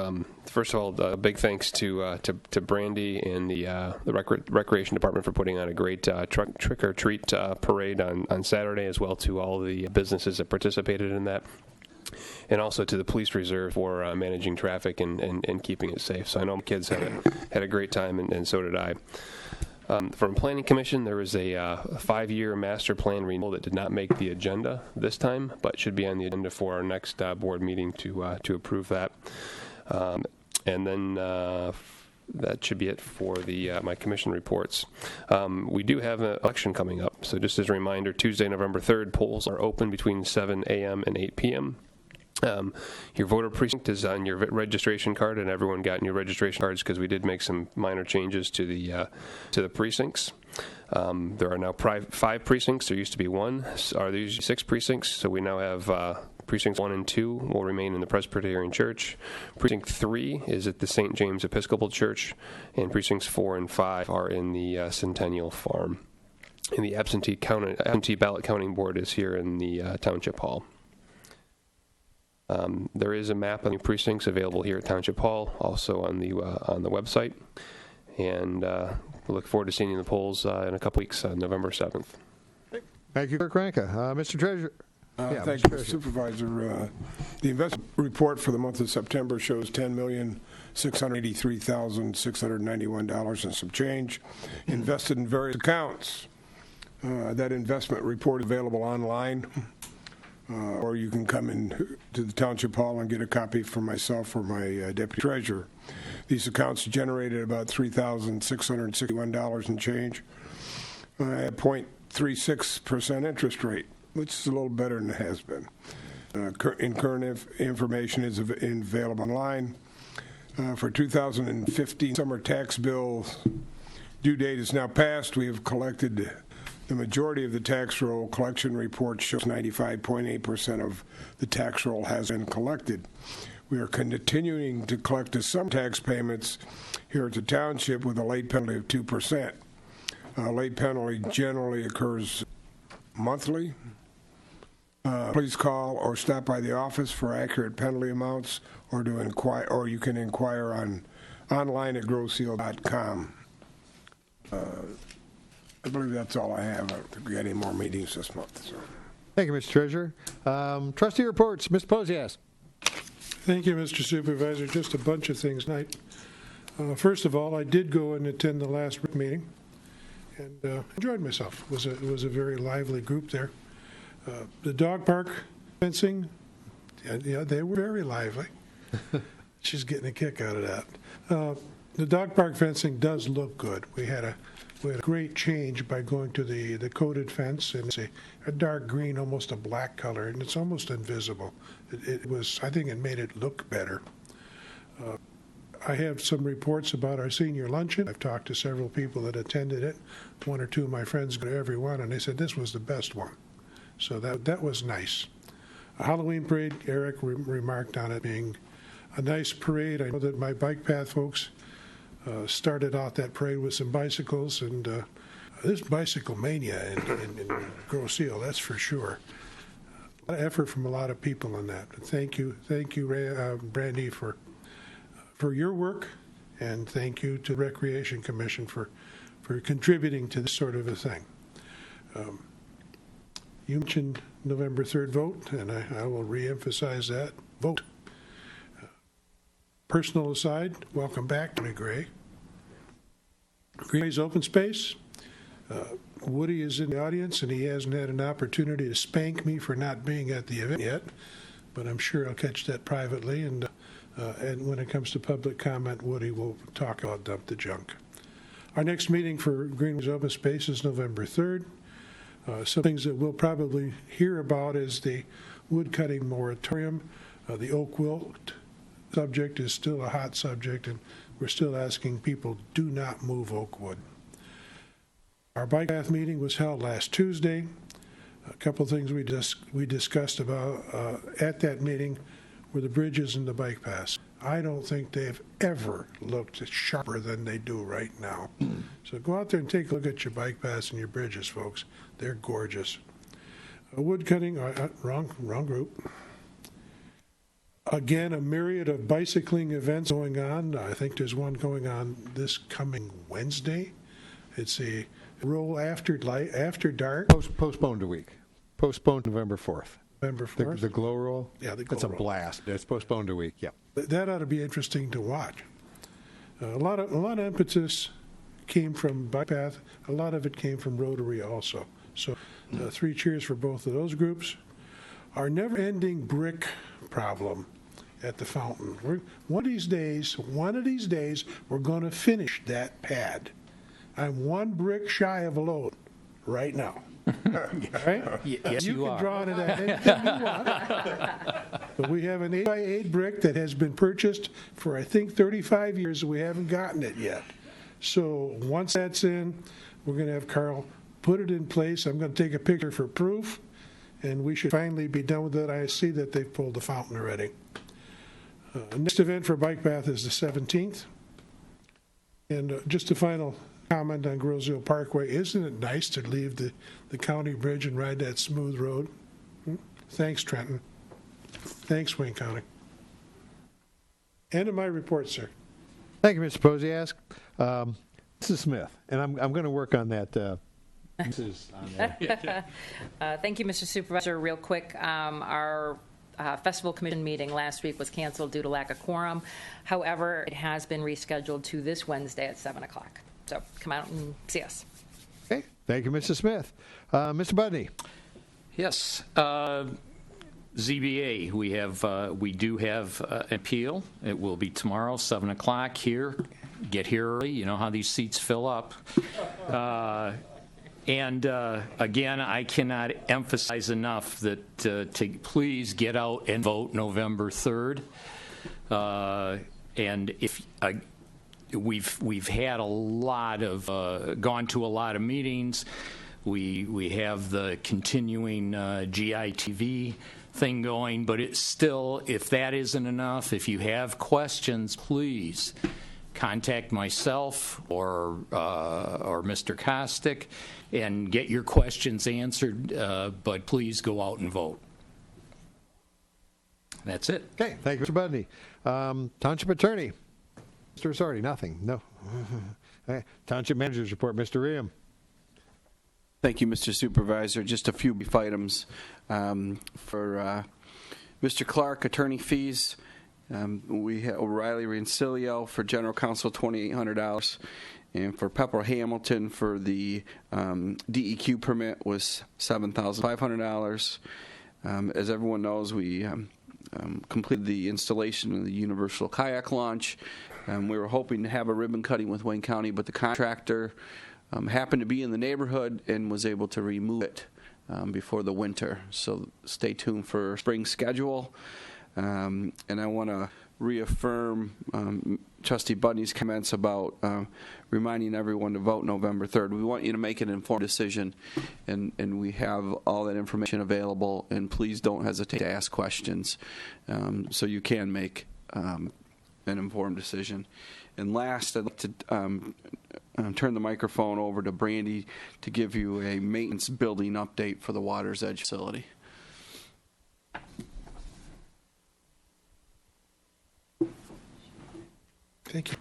first of all, a big thanks to Brandy and the Recreation Department for putting on a great trick-or-treat parade on Saturday, as well to all the businesses that participated in that, and also to the Police Reserve for managing traffic and keeping it safe. So I know my kids had a great time, and so did I. From Planning Commission, there was a 5-year master plan renewal that did not make the agenda this time, but should be on the agenda for our next board meeting to approve that. And then that should be it for my commission reports. We do have an election coming up, so just as a reminder, Tuesday, November 3rd, polls are open between 7 a.m. and 8 p.m. Your voter precinct is on your registration card, and everyone got new registration cards because we did make some minor changes to the precincts. There are now 5 precincts. There used to be 1. There usually 6 precincts, so we now have precincts 1 and 2 will remain in the Presbyterian Church. Precinct 3 is at the St. James Episcopal Church, and precincts 4 and 5 are in the Centennial Farm. And the absentee ballot counting board is here in the Township Hall. There is a map of the precincts available here at Township Hall, also on the website, and we look forward to seeing you in the polls in a couple weeks, November 7th. Thank you, Clerk Ranka. Mr. Treasurer. Thank you, Mr. Supervisor. The investment report for the month of September shows $10,683,691 and some change invested in various accounts. That investment report is available online. Or you can come in to the Township Hall and get a copy for myself or my Deputy Treasurer. These accounts generated about $3,661 and change at 0.36% interest rate, which is a little better than it has been. Current information is available online. For 2015 summer tax bill due date is now passed. We have collected the majority of the tax roll. Collection report shows 95.8% of the tax roll has been collected. We are continuing to collect some tax payments here at the Township with a late penalty of 2%. Late penalty generally occurs monthly. Please call or stop by the office for accurate penalty amounts, or you can inquire online at growseal.com. I believe that's all I have. I don't think we got any more meetings this month. So. Thank you, Mr. Treasurer. Trustee reports. Mr. Posias. Thank you, Mr. Supervisor. Just a bunch of things tonight. First of all, I did go and attend the last meeting and enjoyed myself. It was a very lively group there. The dog park fencing, yeah, they were very lively. She's getting a kick out of that. The dog park fencing does look good. We had a great change by going to the coated fence, and it's a dark green, almost a black color, and it's almost invisible. It was, I think it made it look better. I have some reports about our senior luncheon. I've talked to several people that attended it. 1 or 2 of my friends go to every one, and they said this was the best one. So that was nice. A Halloween parade, Eric remarked on it being a nice parade. I know that my bike path folks started out that parade with some bicycles, and there's bicycle mania in Grosse-Ile, that's for sure. A lot of effort from a lot of people in that. Thank you, Brandy, for your work, and thank you to the Recreation Commission for contributing to this sort of a thing. You mentioned November 3rd vote, and I will reemphasize that. Vote. Personal aside, welcome back, Tony Gray. Greenway's open space. Woody is in the audience, and he hasn't had an opportunity to spank me for not being at the event yet, but I'm sure I'll catch that privately, and when it comes to public comment, Woody will talk about Dump the Junk. Our next meeting for Greenway's open space is November 3rd. Some things that we'll probably hear about is the wood cutting moratorium. The oak wilt subject is still a hot subject, and we're still asking people, do not move oak wood. Our bike path meeting was held last Tuesday. A couple of things we discussed about at that meeting were the bridges and the bike paths. I don't think they've ever looked sharper than they do right now. So go out there and take a look at your bike paths and your bridges, folks. They're gorgeous. Wood cutting, wrong group. Again, a myriad of bicycling events going on. I think there's one going on this coming Wednesday. It's a roll after dark. Postponed a week. Postponed November 4th. November 4th. The glow roll? Yeah, the glow That's a roll. blast. It's postponed a week, yeah. That ought to be interesting to watch. A lot of impetus came from bike path. A lot of it came from Rotary also. So 3 cheers for both of those groups. Our never-ending brick problem at the fountain. One of these days, we're going to finish that pad. I'm 1 brick shy of a load right now. Right? Yes, you you can are. draw it at anything you want. But we have an 8x8 brick that has been purchased for, I think, 35 years, and we haven't gotten it yet. So once that's in, we're going to have Carl put it in place. I'm going to take a picture for proof, and we should finally be done with it. I see that they've pulled the fountain already. Next event for Bike Path is the 17th. And just a final comment on Grosville Parkway. Isn't it nice to leave the county bridge and ride that smooth road? Thanks, Trenton. Thanks, Wayne County. End of my report, sir. Thank you, Mr. Posiask. Mrs. Smith, and I'm going to work on that. Thank you, Mr. Supervisor. Real quick, our Festival Commission meeting last week was canceled due to lack of quorum. However, it has been rescheduled to this Wednesday at 7 o'clock. So come out and see us. Okay. Thank you, Mrs. Smith. Mr. Budney. Yes. ZBA, we do have an appeal. It will be tomorrow, 7 o'clock here. Get here early. You know how these seats fill up. And again, I cannot emphasize enough that to please get out and vote November 3rd. And if we've had a lot of gone to a lot of meetings. We have the continuing GITV thing going, but it's still, if that isn't enough, if you have questions, please contact myself or Mr. Kostick and get your questions answered, but please go out and vote. That's it. Okay, thank you, Mr. Budney. Township Attorney, Mr. Rosardi, nothing, no. Township Manager's Report, Mr. Riem. Thank you, Mr. Supervisor. Just a few brief items. For Mr. Clark, attorney fees, we have O'Reilly Rancilio for general counsel, $2,800. And for Pepper Hamilton for the DEQ permit was $7,500. As everyone knows, we completed the installation of the universal kayak launch. We were hoping to have a ribbon cutting with Wayne County, but the contractor happened to be in the neighborhood and was able to remove it before the winter. So stay tuned for spring schedule. And I want to reaffirm Trustee Budney's comments about reminding everyone to vote November 3rd. We want you to make an informed decision, and we have all that information available, and please don't hesitate to ask questions so you can make an informed decision. And last, I'd like to turn the microphone over to Brandy to give you a maintenance building update for the Water's Edge facility. Thank you.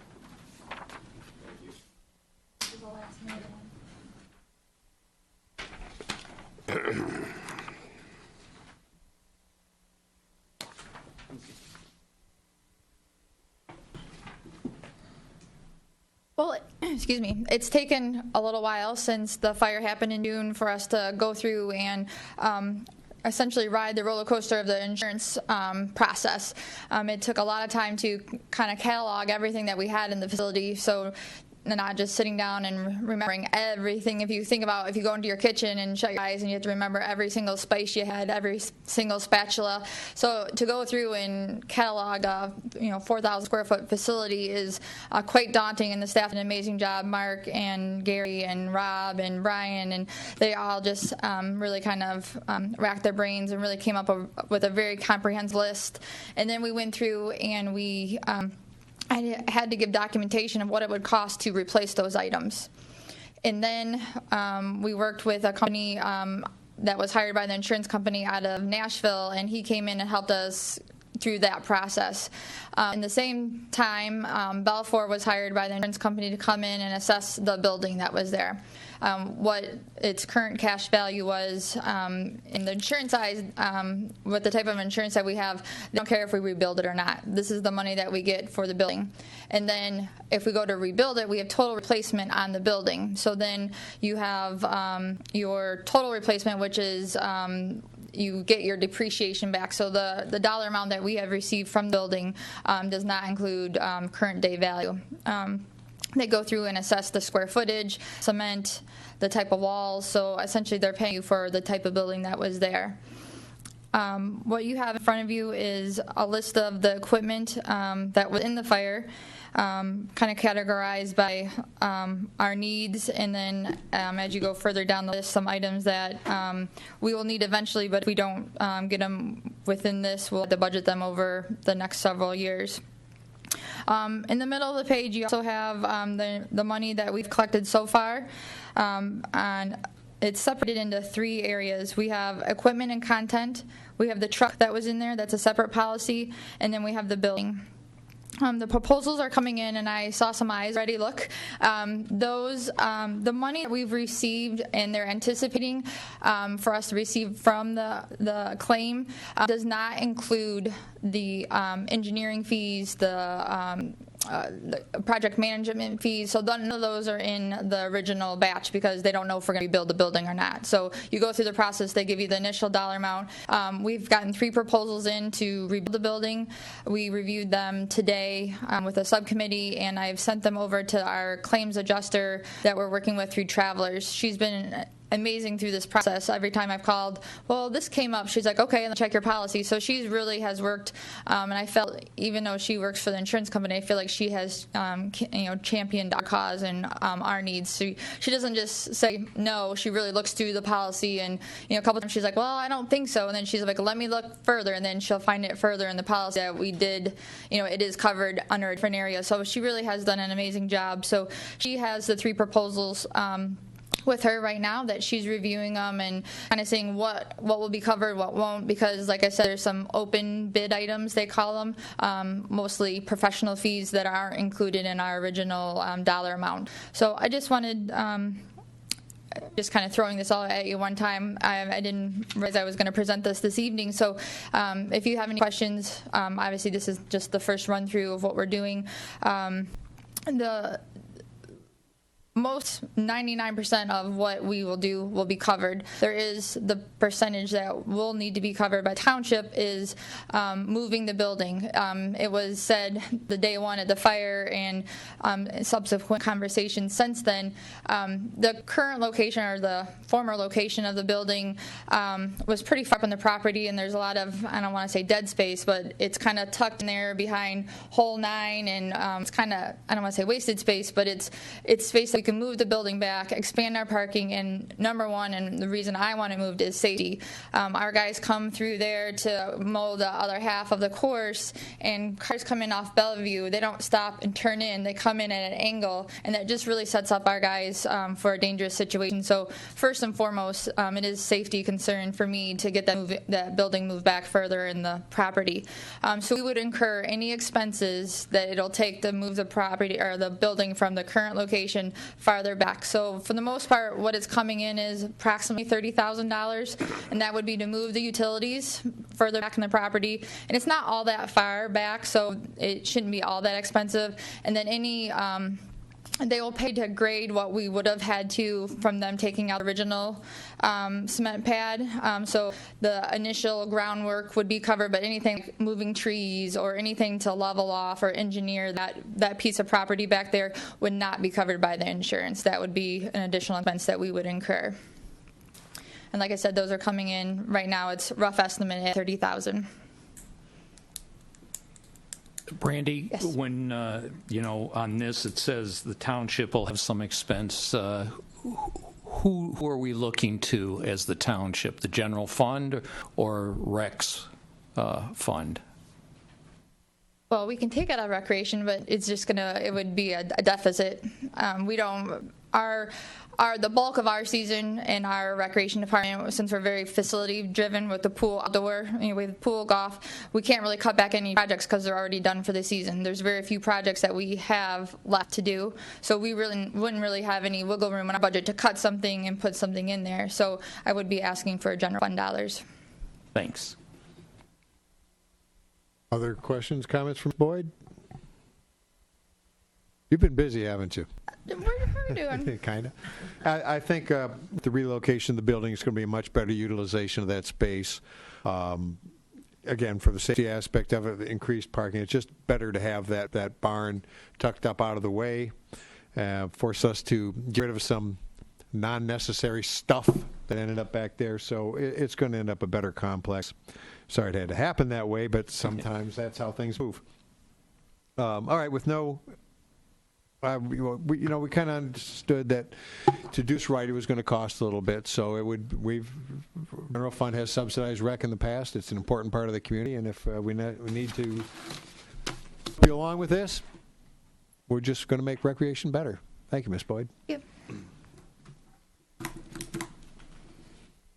Well, excuse me, it's taken a little while since the fire happened in June for us to go through and essentially ride the roller coaster of the insurance process. It took a lot of time to kind of catalog everything that we had in the facility, so not just sitting down and remembering everything. If you think about, if you go into your kitchen and shut your eyes and you have to remember every single spice you had, every single spatula. So to go through and catalog a 4,000 square foot facility is quite daunting, and the staff did an amazing job. Mark and Gary and Rob and Brian, and they all just really kind of racked their brains and really came up with a very comprehensive list. And then we went through and we I had to give documentation of what it would cost to replace those items. And then we worked with a company that was hired by the insurance company out of Nashville, and he came in and helped us through that process. In the same time, Balfour was hired by the insurance company to come in and assess the building that was there. What its current cash value was in the insurance side, with the type of insurance that we have, they don't care if we rebuild it or not. This is the money that we get for the building. And then if we go to rebuild it, we have total replacement on the building. So then you have your total replacement, which is you get your depreciation back. So the dollar amount that we have received from the building does not include current day value. They go through and assess the square footage, cement, the type of walls. So essentially they're paying you for the type of building that was there. What you have in front of you is a list of the equipment that was in the fire, kind of categorized by our needs, and then as you go further down the list, some items that we will need eventually, but if we don't get them within this, we'll have to budget them over the next several years. In the middle of the page, you also have the money that we've collected so far, and it's separated into 3 areas. We have equipment and content, we have the truck that was in there, that's a separate policy, and then we have the building. The proposals are coming in, and I saw some eyes already look. The money that we've received and they're anticipating for us to receive from the claim does not include the engineering fees, the project management fees, so none of those are in the original batch because they don't know if we're going to rebuild the building or not. So you go through the process, they give you the initial dollar amount. We've gotten 3 proposals in to rebuild the building. We reviewed them today with a subcommittee, and I've sent them over to our claims adjuster that we're working with through Travelers. She's been amazing through this process. Every time I've called, well, this came up, she's like, okay, and check your policy. So she really has worked, and I felt, even though she works for the insurance company, I feel like she has championed our cause and our needs. So she doesn't just say no, she really looks through the policy, and a couple times she's like, well, I don't think so, and then she's like, let me look further, and then she'll find it further in the policy that we did, it is covered under a different area. So she really has done an amazing job. So she has the 3 proposals with her right now that she's reviewing them and kind of seeing what will be covered, what won't, because like I said, there's some open bid items, they call them, mostly professional fees that aren't included in our original dollar amount. So I just wanted just kind of throwing this all at you one time. I didn't realize I was going to present this evening, so if you have any questions, obviously this is just the first run through of what we're doing. Most 99% of what we will do will be covered. There is the percentage that will need to be covered by Township is moving the building. It was said the day one at the fire and subsequent conversations since then, the current location or the former location of the building was pretty far from the property, and there's a lot of, I don't want to say dead space, but it's kind of tucked in there behind hole 9, and it's kind of, I don't want to say wasted space, but it's space that we can move the building back, expand our parking, and number one, and the reason I want it moved, is safety. Our guys come through there to mow the other half of the course, and cars come in off Bellevue. They don't stop and turn in. They come in at an angle, and that just really sets up our guys for a dangerous situation. So first and foremost, it is safety concern for me to get that building moved back further in the property. So we would incur any expenses that it'll take to move the property or the building from the current location farther back. So for the most part, what is coming in is approximately $30,000, and that would be to move the utilities further back in the property. And it's not all that far back, so it shouldn't be all that expensive. And then any they will pay to grade what we would have had to from them taking out the original cement pad. So the initial groundwork would be covered, but anything like moving trees or anything to level off or engineer that piece of property back there would not be covered by the insurance. That would be an additional expense that we would incur. And like I said, those are coming in right now. It's rough estimate at $30,000. Brandy, yes. When, on this it says the township will have some expense, who are we looking to as the township, the general fund or Rex fund? Well, we can take it out of recreation, but it's just it would be a deficit. We don't, the bulk of our season in our recreation department, since we're very facility driven with the pool outdoor, with pool, golf, we can't really cut back any projects because they're already done for the season. There's very few projects that we have left to do, so we really wouldn't really have any wiggle room in our budget to cut something and put something in there. So I would be asking for general fund dollars. Thanks. Other questions, comments from Boyd? You've been busy, haven't you? We're doing. Kind of. I think the relocation of the building is going to be a much better utilization of that space. Again, for the safety aspect of it, the increased parking, it's just better to have that barn tucked up out of the way, force us to get rid of some non-necessary stuff that ended up back there. So it's going to end up a better complex. Sorry it had to happen that way, but sometimes that's how things move. All right, with no... we kind of understood that to do this right, it was going to cost a little bit. So general fund has subsidized rec in the past. It's an important part of the community, and if we need to be along with this, we're just going to make recreation better. Thank you, Ms. Boyd. Yep.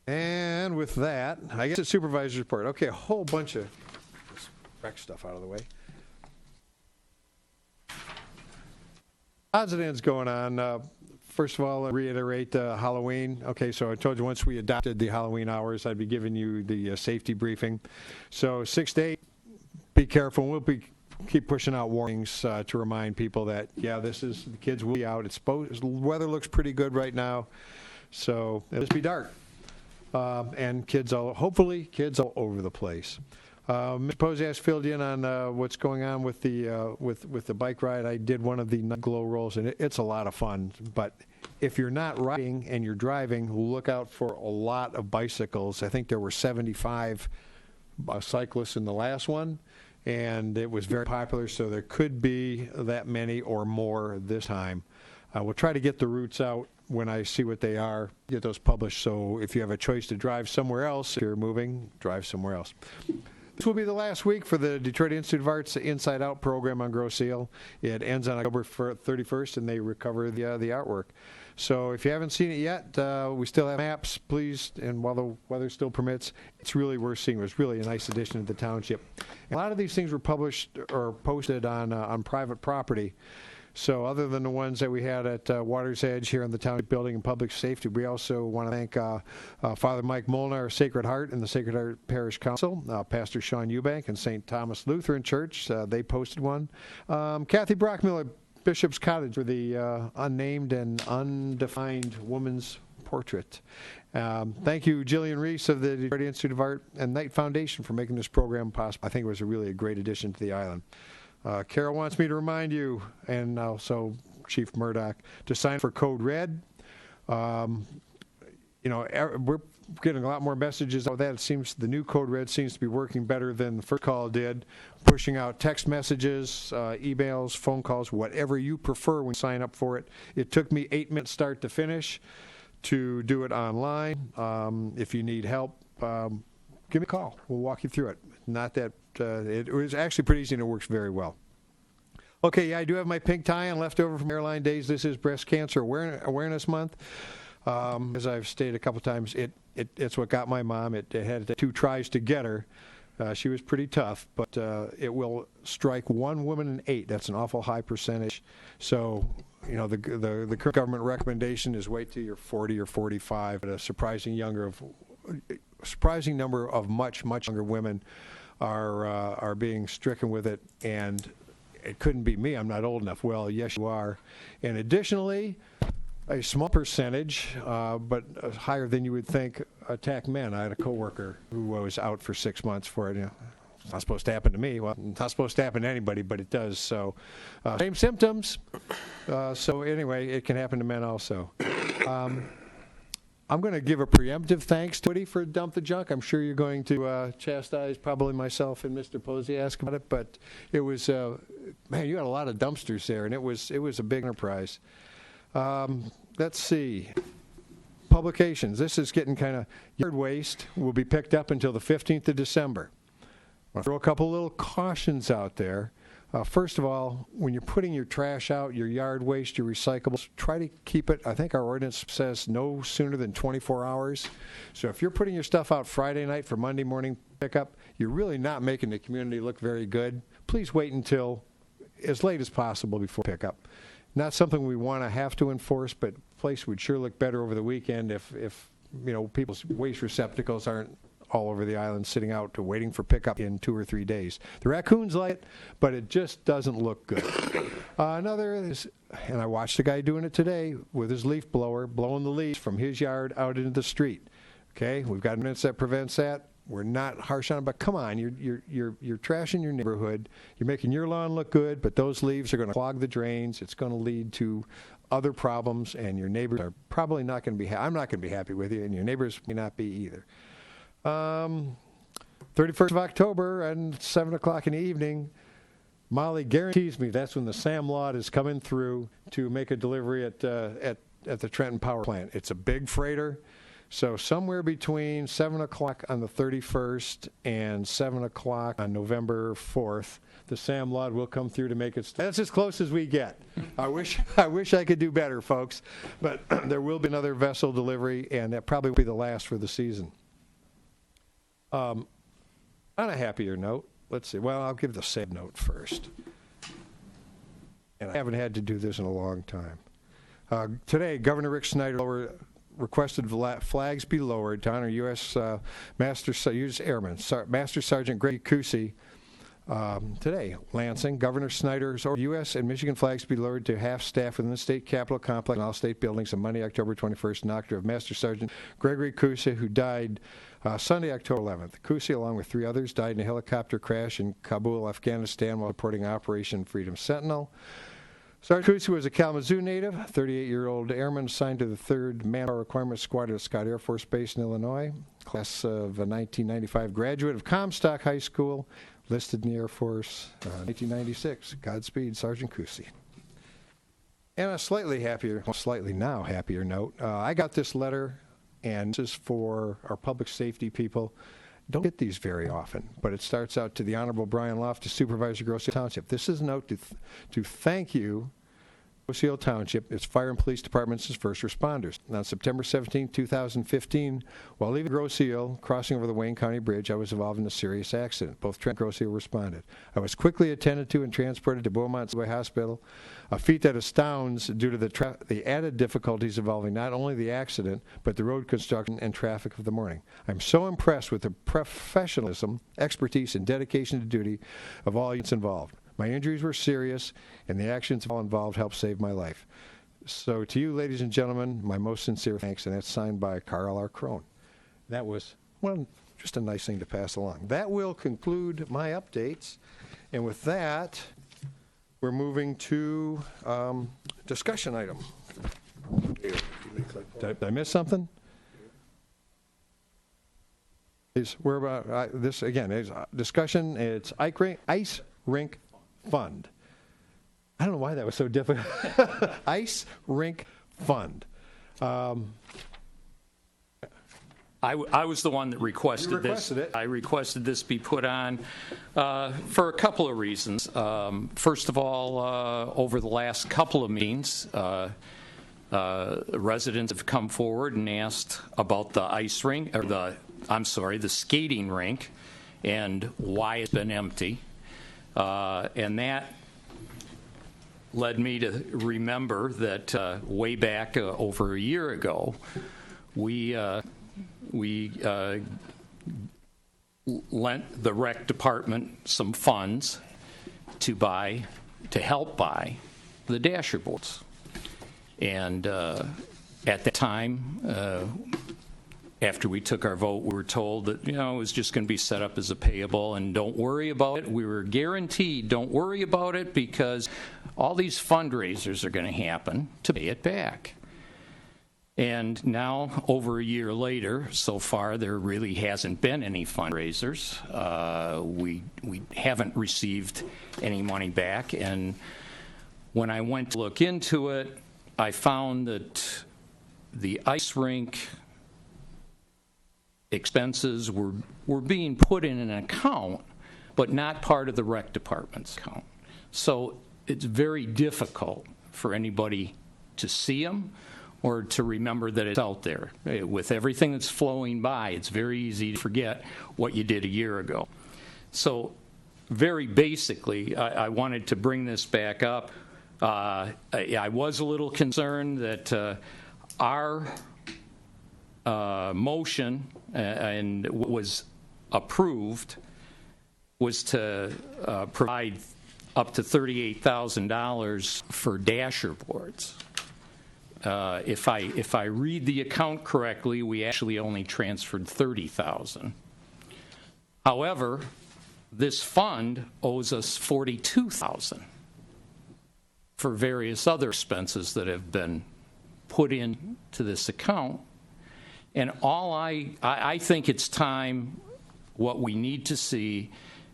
And with that, I guess the supervisor's report. Okay, a whole bunch of rec stuff out of the way. Odds and ends going on. First of all, I'll reiterate Halloween. Okay, so I told you once we adopted the Halloween hours, I'd be giving you the safety briefing. So 6 to 8, be careful. We'll keep pushing out warnings to remind people that, the kids will be out. The weather looks pretty good right now, so it'll just be dark. And hopefully kids all over the place. Mr. Posias filled in on what's going on with the bike ride. I did one of the night glow rolls, and it's a lot of fun. But if you're not riding and you're driving, look out for a lot of bicycles. I think there were 75 cyclists in the last one, and it was very popular, so there could be that many or more this time. We'll try to get the routes out when I see what they are, get those published. So if you have a choice to drive somewhere else, if you're moving, drive somewhere else. This will be the last week for the Detroit Institute of Art's Inside Out program on Grosse Ile. It ends on October 31st, and they recover the artwork. So if you haven't seen it yet, we still have maps, please, and while the weather still permits, it's really worth seeing. It was really a nice addition to the township. And a lot of these things were published or posted on private property. So other than the ones that we had at Water's Edge here in the Township Building and Public Safety, we also want to thank Father Mike Molnar, Sacred Heart, and the Sacred Heart Parish Council, Pastor Sean Eubank, and St. Thomas Lutheran Church. They posted one. Kathy Brockmiller, Bishop's Cottage, for the unnamed and undefined woman's portrait. Thank you, Jillian Reese of the Detroit Institute of Art and Knight Foundation for making this program possible. I think it was really a great addition to the island. Carol wants me to remind you, and also Chief Murdoch, to sign for Code Red. We're getting a lot more messages of that. It seems the new Code Red seems to be working better than the first call did, pushing out text messages, emails, phone calls, whatever you prefer when you sign up for it. It took me 8 minutes start to finish to do it online. If you need help, give me a call. We'll walk you through it. Not that it was actually pretty easy, and it works very well. Okay, I do have my pink tie on left over from airline days. This is Breast Cancer Awareness Month. As I've stated a couple times, it's what got my mom. It had 2 tries to get her. She was pretty tough, but it will strike 1 woman in 8. That's an awful high percentage. So, the current government recommendation is wait till you're 40 or 45. But a surprising number of much younger women are being stricken with it, and it couldn't be me. I'm not old enough. Well, yes, you are. And additionally, a small percentage, but higher than you would think, attack men. I had a coworker who was out for 6 months for it. It's not supposed to happen to me. Well, it's not supposed to happen to anybody, but it does. So, same symptoms. So anyway, it can happen to men also. I'm going to give a preemptive thanks to Woody for Dump the Junk. I'm sure you're going to chastise probably myself and Mr. Posiask about it, but it was, man, you had a lot of dumpsters there, and it was a big enterprise. Let's see. Publications. This is getting kind of, yard waste will be picked up until the 15th of December. I'll throw a couple little cautions out there. First of all, when you're putting your trash out, your yard waste, your recyclables, try to keep it, I think our ordinance says no sooner than 24 hours. So if you're putting your stuff out Friday night for Monday morning pickup, you're really not making the community look very good. Please wait until as late as possible before pickup. Not something we want to have to enforce, but place would sure look better over the weekend if people's waste receptacles aren't all over the island sitting out to waiting for pickup in 2 or 3 days. The raccoons like it, but it just doesn't look good. Another is, and I watched a guy doing it today with his leaf blower, blowing the leaves from his yard out into the street. Okay, we've got ordinance that prevents that. We're not harsh on it, but come on, you're trashing your neighborhood. You're making your lawn look good, but those leaves are going to clog the drains. It's going to lead to other problems, and your neighbors are probably not going to be. I'm not going to be happy with you, and your neighbors may not be either. 31st of October and 7 o'clock in the evening, Molly guarantees me that's when the Sam Lot is coming through to make a delivery at the Trenton Power Plant. It's a big freighter, so somewhere between 7 o'clock on the 31st and 7 o'clock on November 4th, the Sam Lot will come through to make it. That's as close as we get. I wish I could do better, folks, but there will be another vessel delivery, and that probably will be the last for the season. On a happier note, let's see. Well, I'll give the sad note first. And I haven't had to do this in a long time. Today, Governor Rick Snyder requested flags be lowered to honor U.S. U.S. Airman Master Sergeant Greg Cousy. Today, Lansing, Governor Snyder's ordered U.S. and Michigan flags be lowered to half staff within the state capitol complex and all state buildings on Monday, October 21st, in honor of Master Sergeant Gregory Cousy, who died Sunday, October 11th. Cousy, along with 3 others, died in a helicopter crash in Kabul, Afghanistan, while supporting Operation Freedom Sentinel. Sergeant Cousy was a Kalamazoo native, 38-year-old airman assigned to the 3rd Manpower Requirement Squad at Scott Air Force Base in Illinois, class of 1995 graduate of Comstock High School, listed in the Air Force 1996. Godspeed, Sergeant Cousy. And a slightly now happier note, I got this letter, and this is for our public safety people. Don't get these very often, but it starts out to the Honorable Brian Loftus, Supervisor Grosse Ile Township. This is a note to thank you, Grosse Ile Township, its fire and police departments, and first responders. On September 17, 2015, while leaving Grosse Ile, crossing over the Wayne County Bridge, I was involved in a serious accident. Both Trent and Grosse Ile responded. I was quickly attended to and transported to Beaumont Hospital, a feat that astounds due to the added difficulties involving not only the accident, but the road construction and traffic of the morning. I'm so impressed with the professionalism, expertise, and dedication to duty of all units involved. My injuries were serious, and the actions of all involved helped save my life. So to you, ladies and gentlemen, my most sincere thanks, and that's signed by Carl R. Crone. That was, well, just a nice thing to pass along. That will conclude my updates, and with that, we're moving to discussion item. Did I miss something? We're about this again. Is discussion. It's ice rink fund. I don't know why that was so difficult. Ice rink fund. I was the one that requested this. It. I requested this be put on for a couple of reasons. First of all, over the last couple of meetings, residents have come forward and asked about the ice rink, or the skating rink, and why it's been empty. And that led me to remember that way back over a year ago, we lent the rec department some funds to help buy the dasher boards. And at that time, after we took our vote, we were told that, it was just going to be set up as a payable, and don't worry about it. We were guaranteed, don't worry about it, because all these fundraisers are going to happen to pay it back. And now, over a year later, so far, there really hasn't been any fundraisers. We haven't received any money back. And when I went to look into it, I found that the ice rink expenses were being put in an account, but not part of the rec department's account. So it's very difficult for anybody to see them or to remember that it's out there. With everything that's flowing by, it's very easy to forget what you did a year ago. So very basically, I wanted to bring this back up. I was a little concerned that our motion and was approved was to provide up to $38,000 for dasher boards. If I read the account correctly, we actually only transferred $30,000. However, this fund owes us $42,000 for various other expenses that have been put into this account. And all I think it's time, what we need to see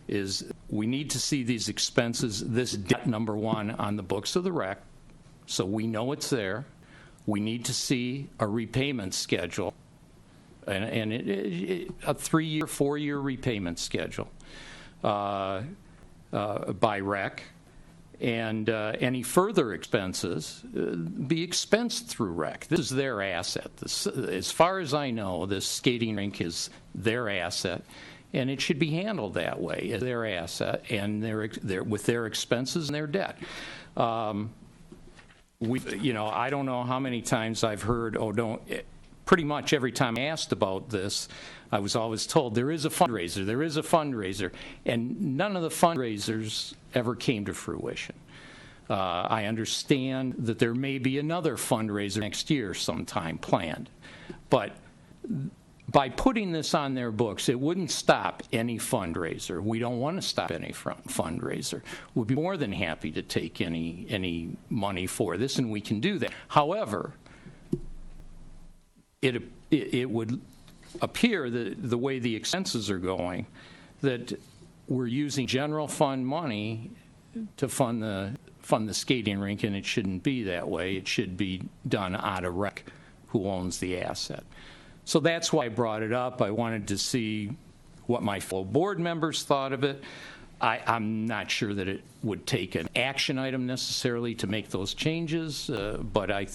is we need to see these expenses, this debt, number one, on the books of the rec, so we know it's there. We need to see a repayment schedule, and a 3-year, 4-year repayment schedule by rec. And any further expenses be expensed through rec. This is their asset. As far as I know, this skating rink is their asset, and it should be handled that way, as their asset, and with their expenses and their debt. I don't know how many times I've heard, pretty much every time I asked about this, I was always told there is a fundraiser, and none of the fundraisers ever came to fruition. I understand that there may be another fundraiser next year sometime planned, but by putting this on their books, it wouldn't stop any fundraiser. We don't want to stop any fundraiser. We'd be more than happy to take any money for this, and we can do that. However, it would appear that the way the expenses are going, that we're using general fund money to fund the skating rink, and it shouldn't be that way. It should be done out of rec, who owns the asset. So that's why I brought it up. I wanted to see what my fellow board members thought of it. I'm not sure that it would take an action item necessarily to make those changes, but I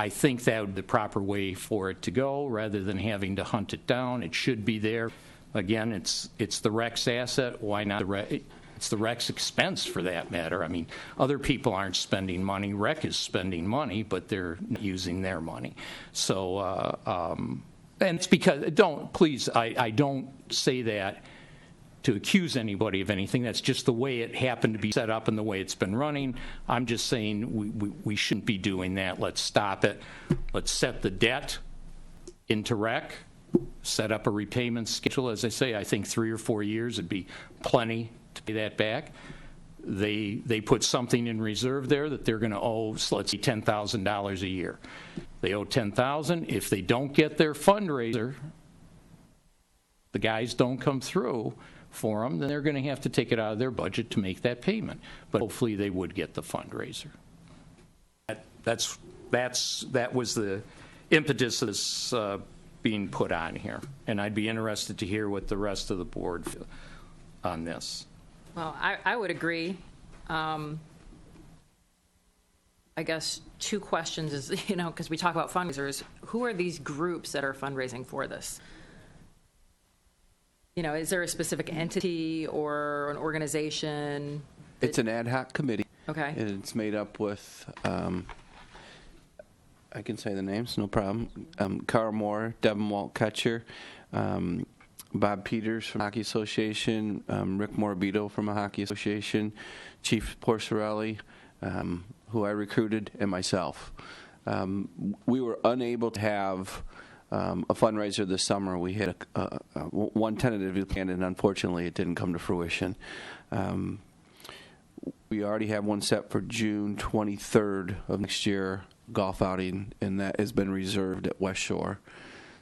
think that would be the proper way for it to go, rather than having to hunt it down. It should be there. Again, it's the rec's asset. Why not the rec? It's the rec's expense, for that matter. I mean, other people aren't spending money. Rec is spending money, but they're not using their money. So, and it's because, I don't say that to accuse anybody of anything. That's just the way it happened to be set up and the way it's been running. I'm just saying we shouldn't be doing that. Let's stop it. Let's set the debt into rec, set up a repayment schedule. As I say, I think 3 or 4 years would be plenty to pay that back. They put something in reserve there that they're going to owe, so let's say $10,000 a year. They owe $10,000. If they don't get their fundraiser, the guys don't come through for them, then they're going to have to take it out of their budget to make that payment. But hopefully they would get the fundraiser. That was the impetus of this being put on here. And I'd be interested to hear what the rest of the board feel on this. Well, I would agree. I guess 2 questions is, because we talk about fundraisers, who are these groups that are fundraising for this? Is there a specific entity or an organization? It's an ad hoc committee. Okay. And it's made up with, I can say the names, no problem. Carl Moore, Devin Walt-Ketcher, Bob Peters from Hockey Association, Rick Morabito from a Hockey Association, Chief Porcerelli, who I recruited, and myself. We were unable to have a fundraiser this summer. We had one tentative plan, and unfortunately it didn't come to fruition. We already have one set for June 23rd of next year, golf outing, and that has been reserved at West Shore.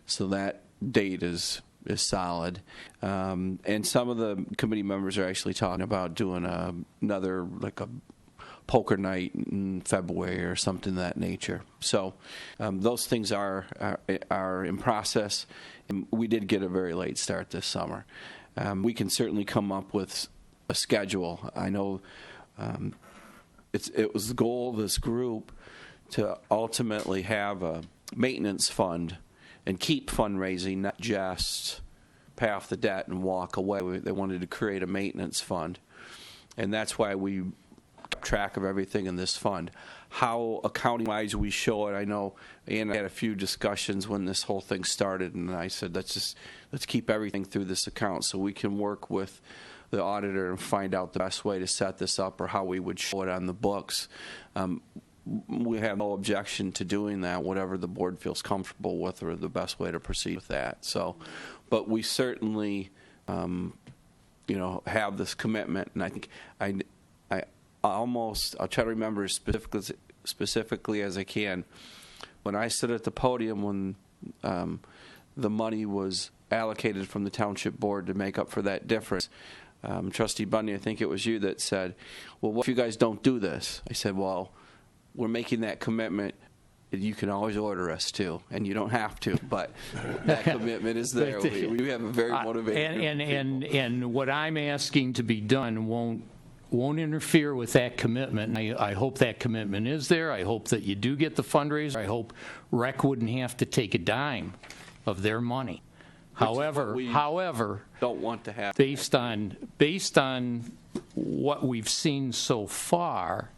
So that date is solid. And some of the committee members are actually talking about doing another, like a poker night in February or something of that nature. So those things are in process. And we did get a very late start this summer. We can certainly come up with a schedule. I know it was the goal of this group to ultimately have a maintenance fund and keep fundraising, not just pay off the debt and walk away. They wanted to create a maintenance fund, and that's why we kept track of everything in this fund. How accounting-wise we show it, I know Ann had a few discussions when this whole thing started, and I said, let's keep everything through this account so we can work with the auditor and find out the best way to set this up or how we would show it on the books. We have no objection to doing that, whatever the board feels comfortable with or the best way to proceed with that. So, but we certainly, have this commitment, and I think I'll try to remember as specifically as I can. When I stood at the podium when the money was allocated from the township board to make up for that difference, Trustee Bundy, I think it was you that said, well, what if you guys don't do this? I said, well, we're making that commitment. You can always order us to, and you don't have to, but that commitment is there. We have a very motivated and what I'm asking to be done won't interfere with that commitment. I hope that commitment is there. I hope that you do get the fundraiser. I hope REC wouldn't have to take a dime of their money. However, don't want to have based on what we've seen so far,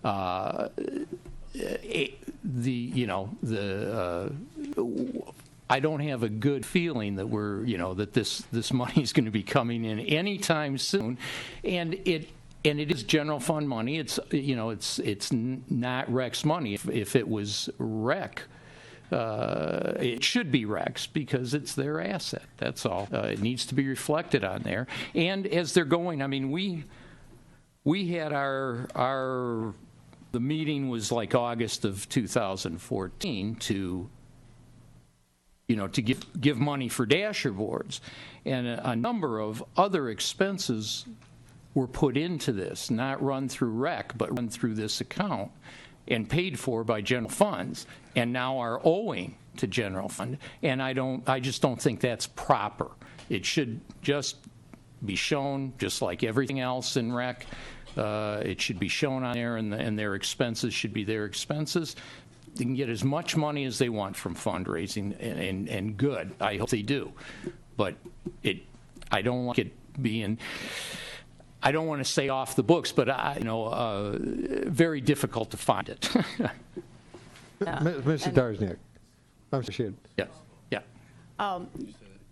I don't have a good feeling that that this money is going to be coming in anytime soon, and it is general fund money. It's it's not REC's money. If it was REC, it should be REC's because it's their asset. That's all. It needs to be reflected on there. And as they're going, I mean, we had the meeting was like August of 2014 to give money for dasher boards, and a number of other expenses were put into this, not run through REC, but run through this account and paid for by general funds, and now are owing to general fund. And I just don't think that's proper. It should just be shown, just like everything else in REC. It should be shown on there, and their expenses should be their expenses. They can get as much money as they want from fundraising, and good. I hope they do. But I don't like it being, I don't want to say off the books, but very difficult to find it. Mr. Darzniak. I'm sorry. Yeah.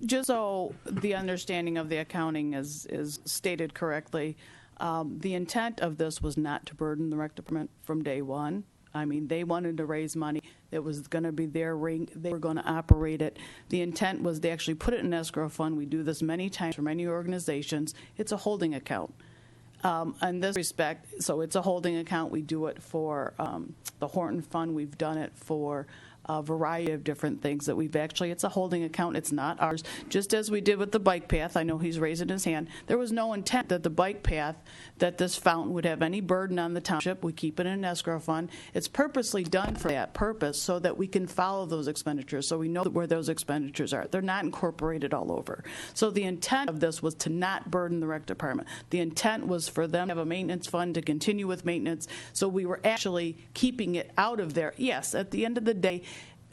Just so the understanding of the accounting is stated correctly, the intent of this was not to burden the rec department from day one. I mean, they wanted to raise money. It was going to be their ring. They were going to operate it. The intent was they actually put it in an escrow fund. We do this many times for many organizations. It's a holding account. In this respect, so it's a holding account. We do it for the Horton Fund. We've done it for a variety of different things that we've actually, it's a holding account. It's not ours. Just as we did with the bike path, I know he's raising his hand, there was no intent that the bike path, that this fountain would have any burden on the township. We keep it in an escrow fund. It's purposely done for that purpose so that we can follow those expenditures, so we know where those expenditures are. They're not incorporated all over. So the intent of this was to not burden the rec department. The intent was for them to have a maintenance fund to continue with maintenance, so we were actually keeping it out of there. Yes, at the end of the day,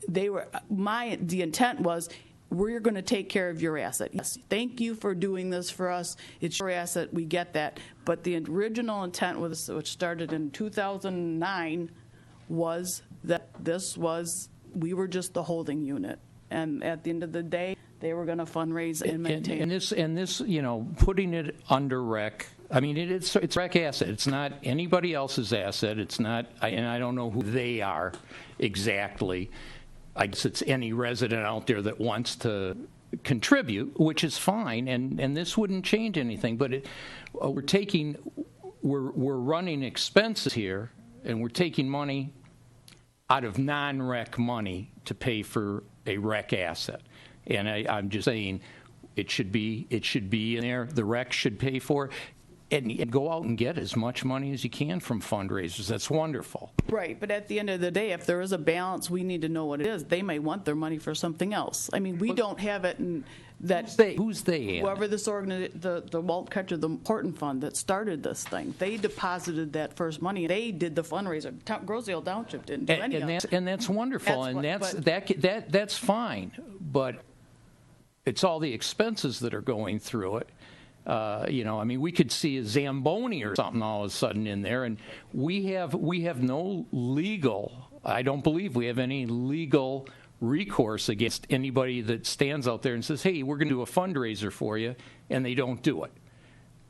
the intent was, we're going to take care of your asset. Yes, thank you for doing this for us. It's your asset. We get that. But the original intent, which started in 2009, was that we were just the holding unit. And at the end of the day, they were going to fundraise and maintain. And this, putting it under REC, I mean, it's REC asset. It's not anybody else's asset. It's not, and I don't know who they are exactly. I guess it's any resident out there that wants to contribute, which is fine, and this wouldn't change anything. But we're running expenses here, and we're taking money out of non-REC money to pay for a REC asset. And I'm just saying, it should be in there. The REC should pay for it. and go out and get as much money as you can from fundraisers. That's wonderful. Right, but at the end of the day, if there is a balance, we need to know what it is. They may want their money for something else. I mean, we don't have it in that. Who's they? Ann? Whoever this the Walt Ketcher, the Horton Fund that started this thing, they deposited that first money. They did the fundraiser. Grosedale Township didn't do any of it. And that's wonderful, that's fine. But it's all the expenses that are going through it. I mean, we could see a Zamboni or something all of a sudden in there, and we have no legal. I don't believe we have any legal recourse against anybody that stands out there and says, "Hey, we're going to do a fundraiser for you," and they don't do it,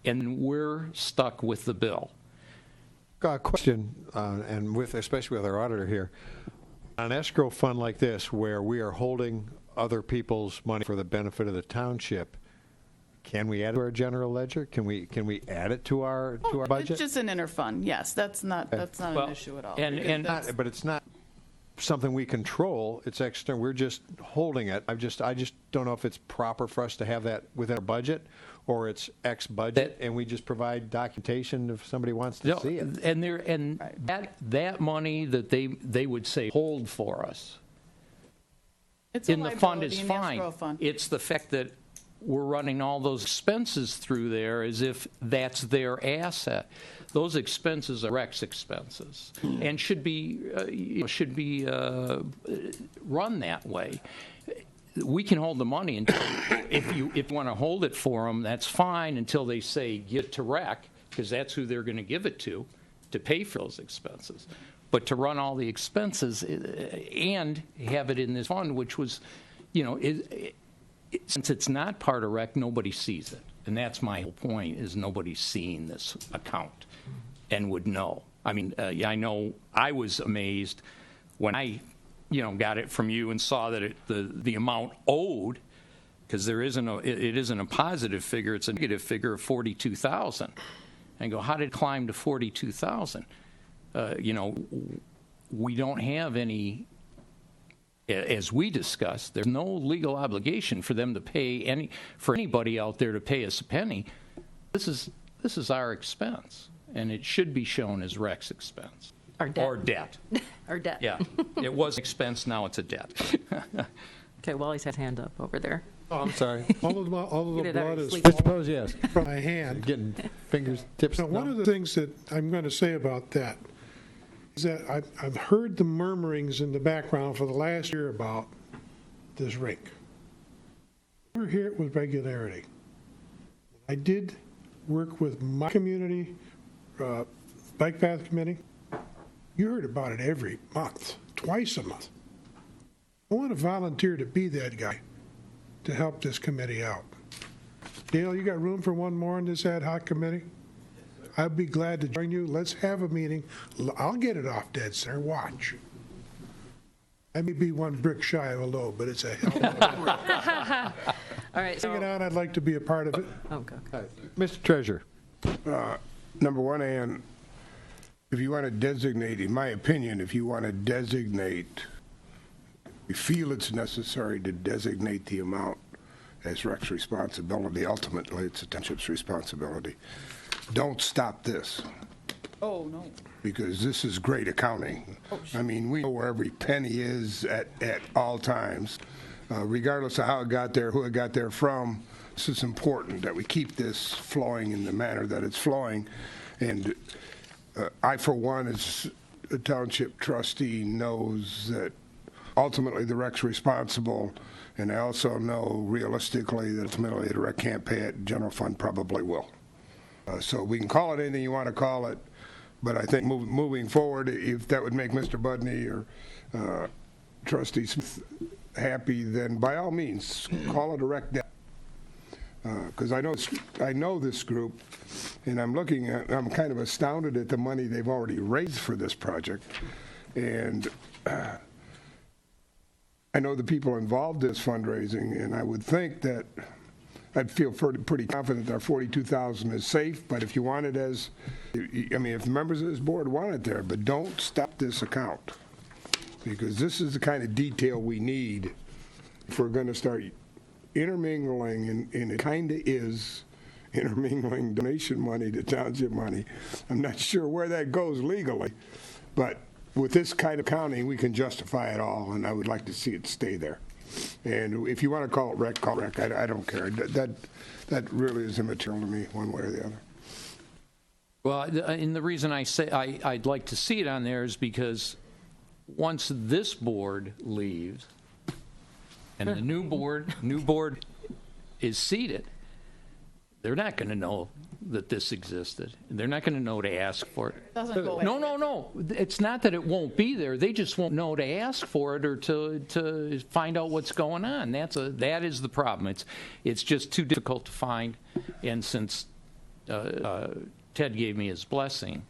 and we're stuck with the bill. Question, and especially with our auditor here, an escrow fund like this, where we are holding other people's money for the benefit of the township. Can we add it to our general ledger? Can we add it to our budget? It's just an interfund. Yes, that's not an issue at all. But it's not something we control. It's external. We're just holding it. I just don't know if it's proper for us to have that within our budget, or it's X budget, and we just provide documentation if somebody wants to see it. And that money that they would say hold for us in the fund is fine. It's the fact that we're running all those expenses through there as if that's their asset. Those expenses are Rex expenses and should be run that way. We can hold the money until if you want to hold it for them, that's fine until they say get to Rec, because that's who they're going to give it to pay for those expenses. But to run all the expenses and have it in this fund, which was, since it's not part of Rec, nobody sees it. And that's my whole point, is nobody's seeing this account and would know. I mean, I know I was amazed when I, got it from you and saw that the amount owed, because it isn't a positive figure, it's a negative figure of $42,000. And I go, how did it climb to $42,000? We don't have any. As we discussed, there's no legal obligation for them to pay for anybody out there to pay us a penny. This is our expense, and it should be shown as Rec's expense. Or debt. Or debt. Yeah. It was expense, now it's a debt. Okay, Wally's had his hand up over there. Oh, I'm sorry. All of the blood is I suppose, yes. from my hand. Getting fingers tips. Now, one of the things that I'm going to say about that is that I've heard the murmurings in the background for the last year about this rink. We're here it with regularity. I did work with my community bike path committee. You heard about it every month, twice a month. I want to volunteer to be that guy to help this committee out. Dale, you got room for one more on this ad hoc committee? I'd be glad to join you. Let's have a meeting. I'll get it off dead center. Watch. I may be one brick shy of a low, but it's a hell of a work. All right. Bring it on. I'd like to be a part of it. Okay. Mr. Treasurer. Number one, Ann, if you want to designate, in my opinion, if you want to designate, we feel it's necessary to designate the amount as Rec's responsibility. Ultimately, it's the township's responsibility. Don't stop this. Oh, no. Because this is great accounting. I mean, we know where every penny is at all times, regardless of how it got there, who it got there from. This is important that we keep this flowing in the manner that it's flowing. And I, for one, as a township trustee, knows that ultimately the Rec's responsible, and I also know realistically that ultimately the Rec can't pay it. General fund probably will. So we can call it anything you want to call it, but I think moving forward, if that would make Mr. Budney or Trustee Smith happy, then by all means, call it a Rec debt. Because I know this group, and I'm kind of astounded at the money they've already raised for this project. And I know the people involved in this fundraising, and I would think that I'd feel pretty confident that our $42,000 is safe, but if you want it as, if the members of this board want it there, but don't stop this account, because this is the kind of detail we need if we're going to start intermingling, and it kind of is intermingling donation money to township money. I'm not sure where that goes legally, but with this kind of counting, we can justify it all, and I would like to see it stay there. And if you want to call it rec, call it rec. I don't care. That really is immaterial to me, one way or the other. Well, and the reason I say I'd like to see it on there is because once this board leaves and the new board is seated, they're not going to know that this existed. They're not going to know to ask for it. Doesn't go away. No. It's not that it won't be there. They just won't know to ask for it or to find out what's going on. That is the problem. It's just too difficult to find. And since Ted gave me his blessing,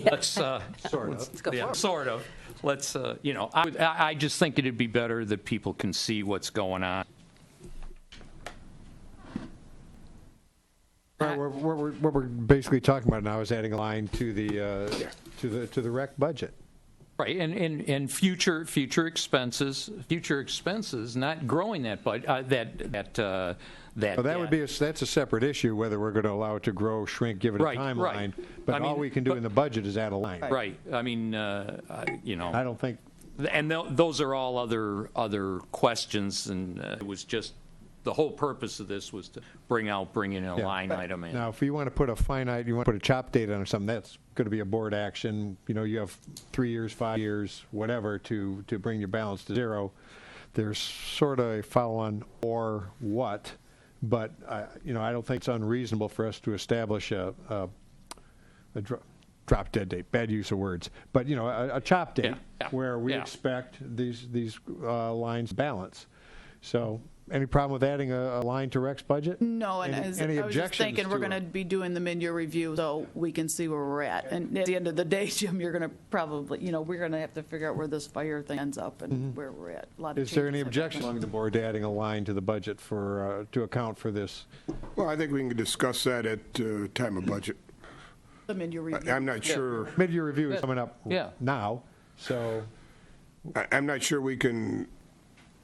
let's sort of. Let's go forward. Sort of. Let's I just think it'd be better that people can see what's going on. Right, what we're basically talking about now is adding a line to the rec budget. Right, and future expenses, not growing that budget. That's a separate issue whether we're going to allow it to grow, shrink, give it a timeline. Right. But all we can do in the budget is add a line. Right. I mean, I don't think. And those are all other questions, and it was just. The whole purpose of this was to bring in a line item in. Now, if you want to put a finite, you want to put a chop date on or something, that's going to be a board action. You have 3 years, 5 years, whatever, to bring your balance to zero. There's sort of a follow-on or what, but I don't think it's unreasonable for us to establish a drop dead date. Bad use of words, but a chop date where we expect these lines balance. So. Any problem with adding a line to Rec's budget? No, and any I was just thinking we're going to be doing the mid-year review so we can see where we're at. And at the end of the day, Jim, you're going to probably, we're going to have to figure out where this fire thing ends up and where we're at. A lot of Is there any changes objection among the board to adding a line to the budget to account for this? Well, I think we can discuss that at time of budget. The mid-year review. I'm not sure. Mid-year review is coming up now, so. I'm not sure we can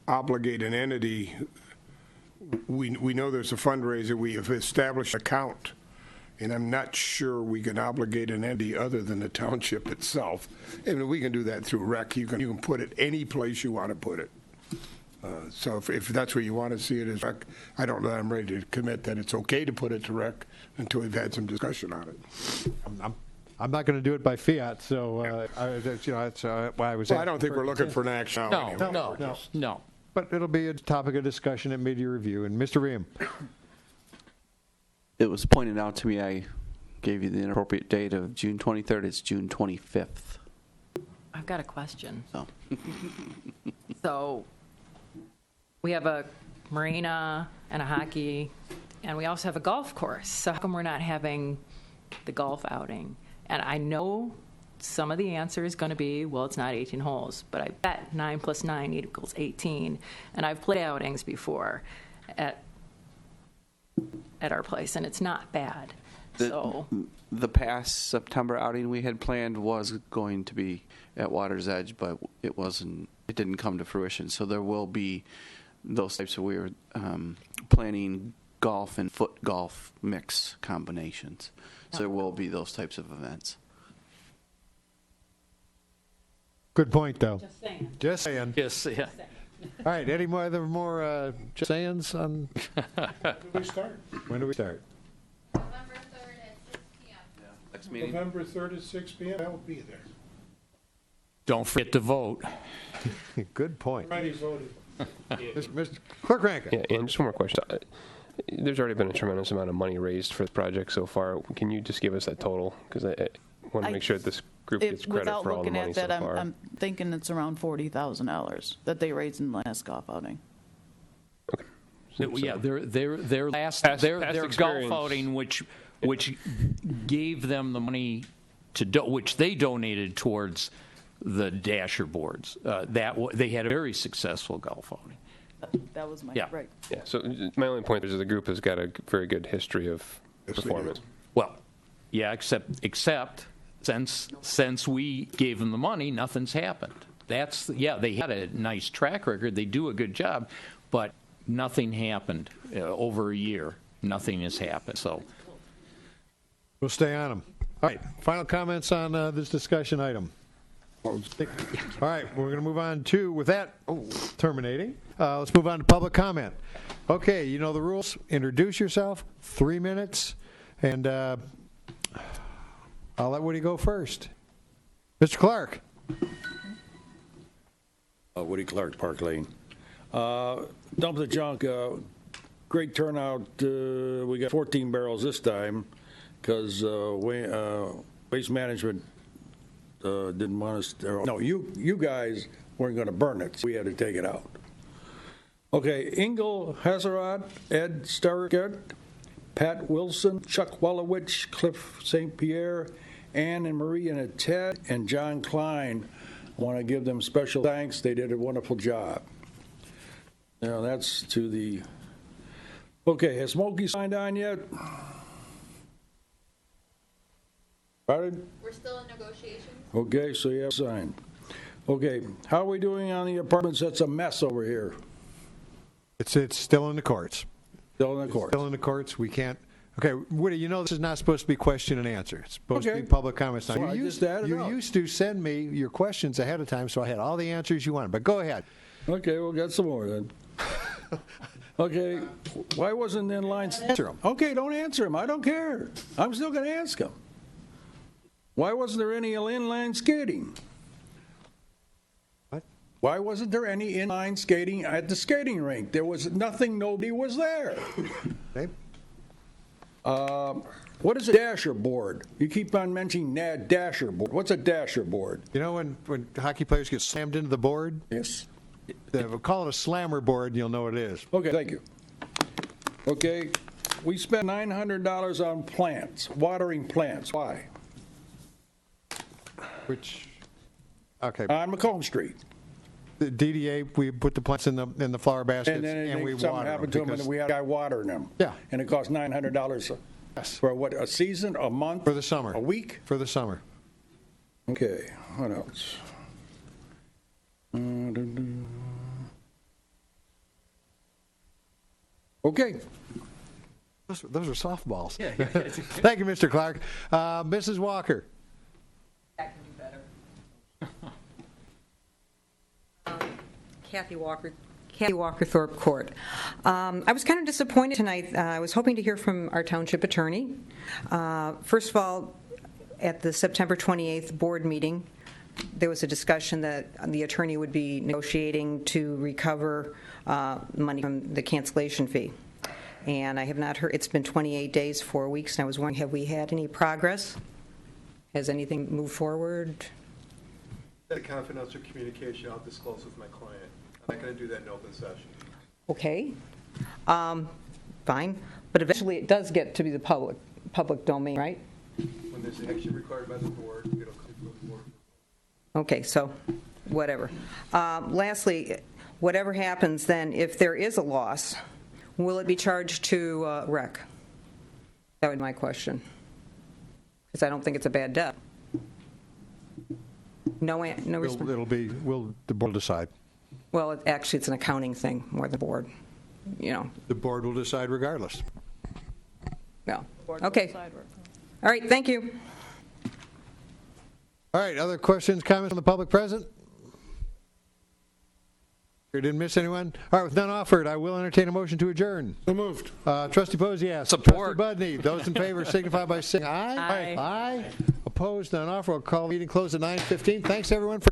obligate an entity. We know there's a fundraiser. We have established an account, and I'm not sure we can obligate an entity other than the township itself. And we can do that through rec. You can put it any place you want to put it. So if that's where you want to see it as rec, I don't know that I'm ready to commit that it's okay to put it to rec until we've had some discussion on it. I'm not going to do it by fiat, so that's why I was. Well, I don't think we're looking for an action. No. But it'll be a topic of discussion at mid-year review. And Mr. Ream. It was pointed out to me, I gave you the inappropriate date of June 23rd. It's June 25th. I've got a question. So, So we have a marina and a hockey, and we also have a golf course. So how come we're not having the golf outing? And I know some of the answer is going to be, well, it's not 18 holes, but I bet 9 + 9 equals 18. And I've played outings before at our place, and it's not bad. The past September outing we had planned was going to be at Water's Edge, but it didn't come to fruition. So there will be those types of, we were planning golf and foot golf mix combinations. So there will be those types of events. Good point, though. Just saying. Just saying. Yes, yeah. All right, any more just sayings on? When do we start? November 3rd at 6 p.m. Next meeting. November 3rd at 6 p.m. I will be there. Don't forget to vote. Good point. Already voted. Mr. Clerk Rankin. Yeah, and just one more question. There's already been a tremendous amount of money raised for the project so far. Can you just give us that total? Because I want to make sure that this group gets credit Without for all the looking money at that, so far. I'm thinking it's around $40,000 that they raised in the last golf outing. Yeah, their last Past their golf experience. outing, which gave them the money which they donated towards the Dasher boards. They had a very successful golf outing. That was my right. Yeah, so my only point is the group has got a very good history of performance. Well, yeah, except since we gave them the money, nothing's happened. They had a nice track record. They do a good job, but nothing happened over a year. nothing has happened. So We'll stay on them. All right, final comments on this discussion item. All right, we're going to move on to, with that terminating, let's move on to public comment. Okay, you know the rules. Introduce yourself, 3 minutes, and I'll let Woody go first. Mr. Clark. Woody Clark, Park Lane. Dump the junk. Great turnout. We got 14 barrels this time because Waste Management didn't want us. No, you guys weren't going to burn it. So we had to take it out. Okay, Ingle Hazarad, Ed Stargett, Pat Wilson, Chuck Wallowich, Cliff St. Pierre, Ann and Marie and Ted, and John Klein. I want to give them special thanks. They did a wonderful job. Now that's to the. Okay, has Smokey signed on yet? Pardon? We're still in negotiations. Okay, so you have signed. Okay, how are we doing on the apartments? That's a mess over here. It's still in the courts. Still in the courts. Still in the courts. We can't. Okay, Woody, you know this is not supposed to be question and answer. It's supposed to Okay. be public comments. Now, So I just added you up. used to send me your questions ahead of time, so I had all the answers you wanted. But go ahead. Okay, we'll get some more then. Okay, why wasn't in line? Answer 'em. Okay, don't answer them. I don't care. I'm still going to ask them. Why wasn't there any inline skating? What? Why wasn't there any inline skating at the skating rink? There was nothing. Nobody was there. Okay. What is a dasher board? You keep on mentioning dasher board. What's a dasher board? You know when hockey players get slammed into the board? Yes. We'll call it a slammer board, and you'll know what it is. Okay, thank you. Okay, we spent $900 on plants, watering plants. Why? Which, okay. On Macomb Street. The DDA, we put the plants in the flower baskets, And then we something water happened them. to them, and we had a guy watering them. Yeah. And it cost $900 for what, a season, a month? For the summer. A week? For the summer. Okay, what else? Okay. Those are softballs. Thank you, Mr. Clark. Mrs. Walker. That can do better. Kathy Walker Thorpe Court. I was kind of disappointed tonight. I was hoping to hear from our township attorney. First of all, at the September 28th board meeting, there was a discussion that the attorney would be negotiating to recover money from the cancellation fee. And I have not heard, it's been 28 days, 4 weeks, and I was wondering, have we had any progress? Has anything moved forward? A confidential communication I'll disclose with my client. I'm not going to do that in open session. Okay, fine, but eventually it does get to be the public domain, right? When there's action required by the board, it'll come to the board. Okay, so whatever. Lastly, whatever happens then, if there is a loss, will it be charged to rec? That would be my question, because I don't think it's a bad debt. No response. The board will decide. Well, actually, it's an accounting thing more than the board, you know. The board will decide regardless. Yeah. Okay. All right, thank you. All right, other questions, comments from the public present? You didn't miss anyone? All right, with none offered, I will entertain a motion to adjourn. So moved. Trustee Posey, yes. Support. Trustee Budney, those in favor signify by saying aye. Aye. Aye. Opposed, none offered. I'll call the meeting closed at 9:15. Thanks, everyone, for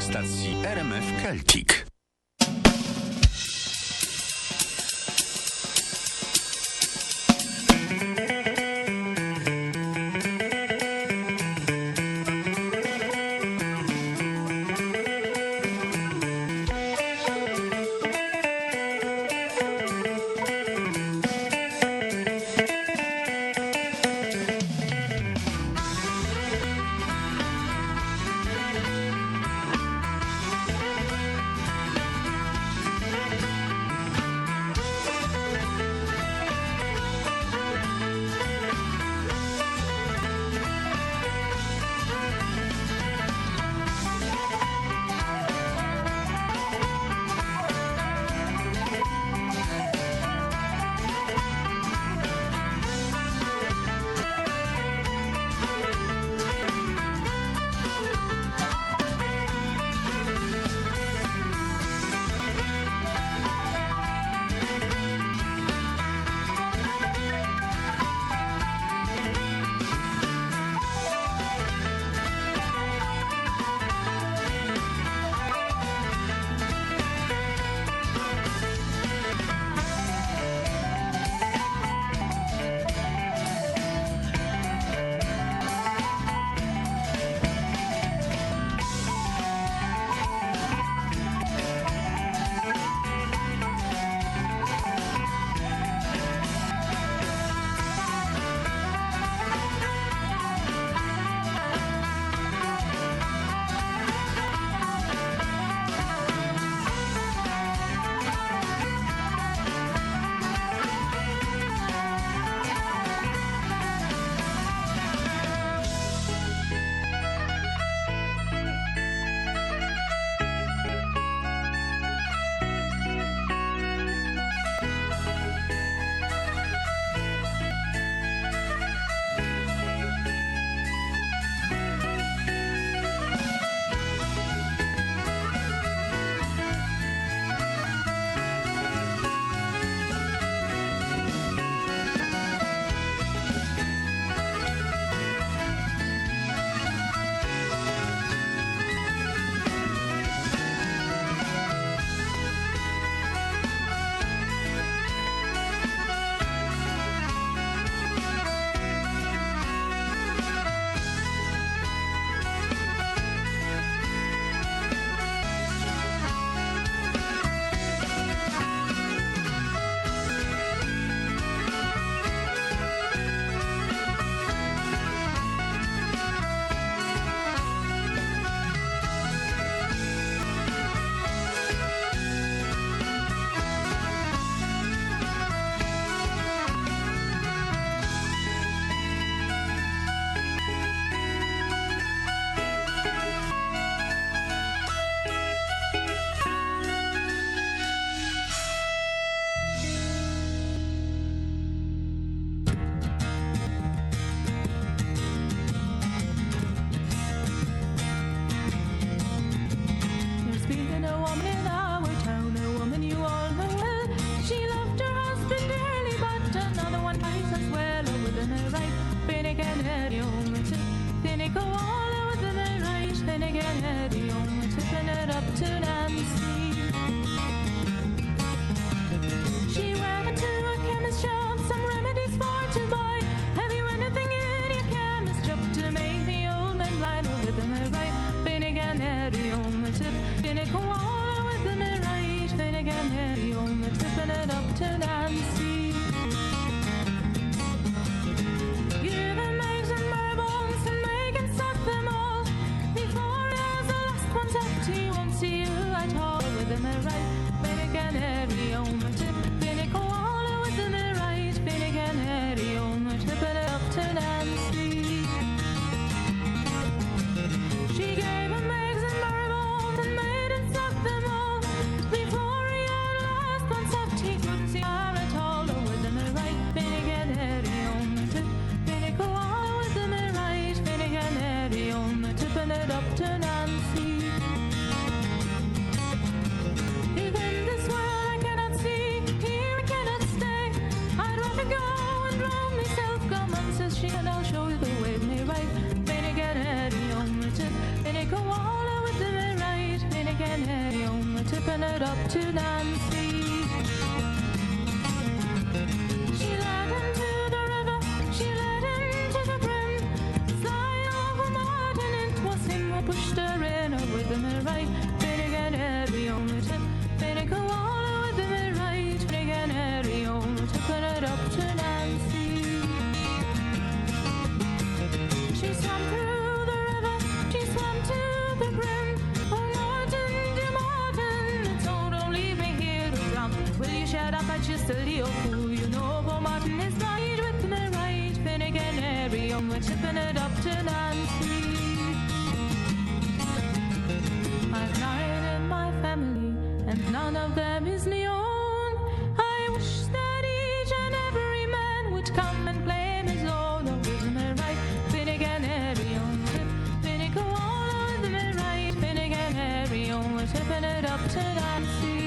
słuchacie stacji RMF Celtic. to Nancy. She led him to the river, she led him to the brim. Flying over Martin, it was him who pushed her in with him right. Finnegan every only tip, Finnegan all with him right. Finnegan every only tipping it up to Nancy. She swam through the river, she swam to the brim. Oh Martin, dear Martin, it's all, don't leave me here to drown. Will you shut up, I just a little fool. You know, poor Martin is right with me right. Finnegan every on we're tipping it up to Nancy. I've nine in my family, and none of them is my own. I wish that each and every man would come and claim his own. Oh, with me right, Finnegan every on tip, Finnegan all with me right, Finnegan every on we're tipping it up to Nancy.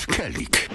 RMF Kellik.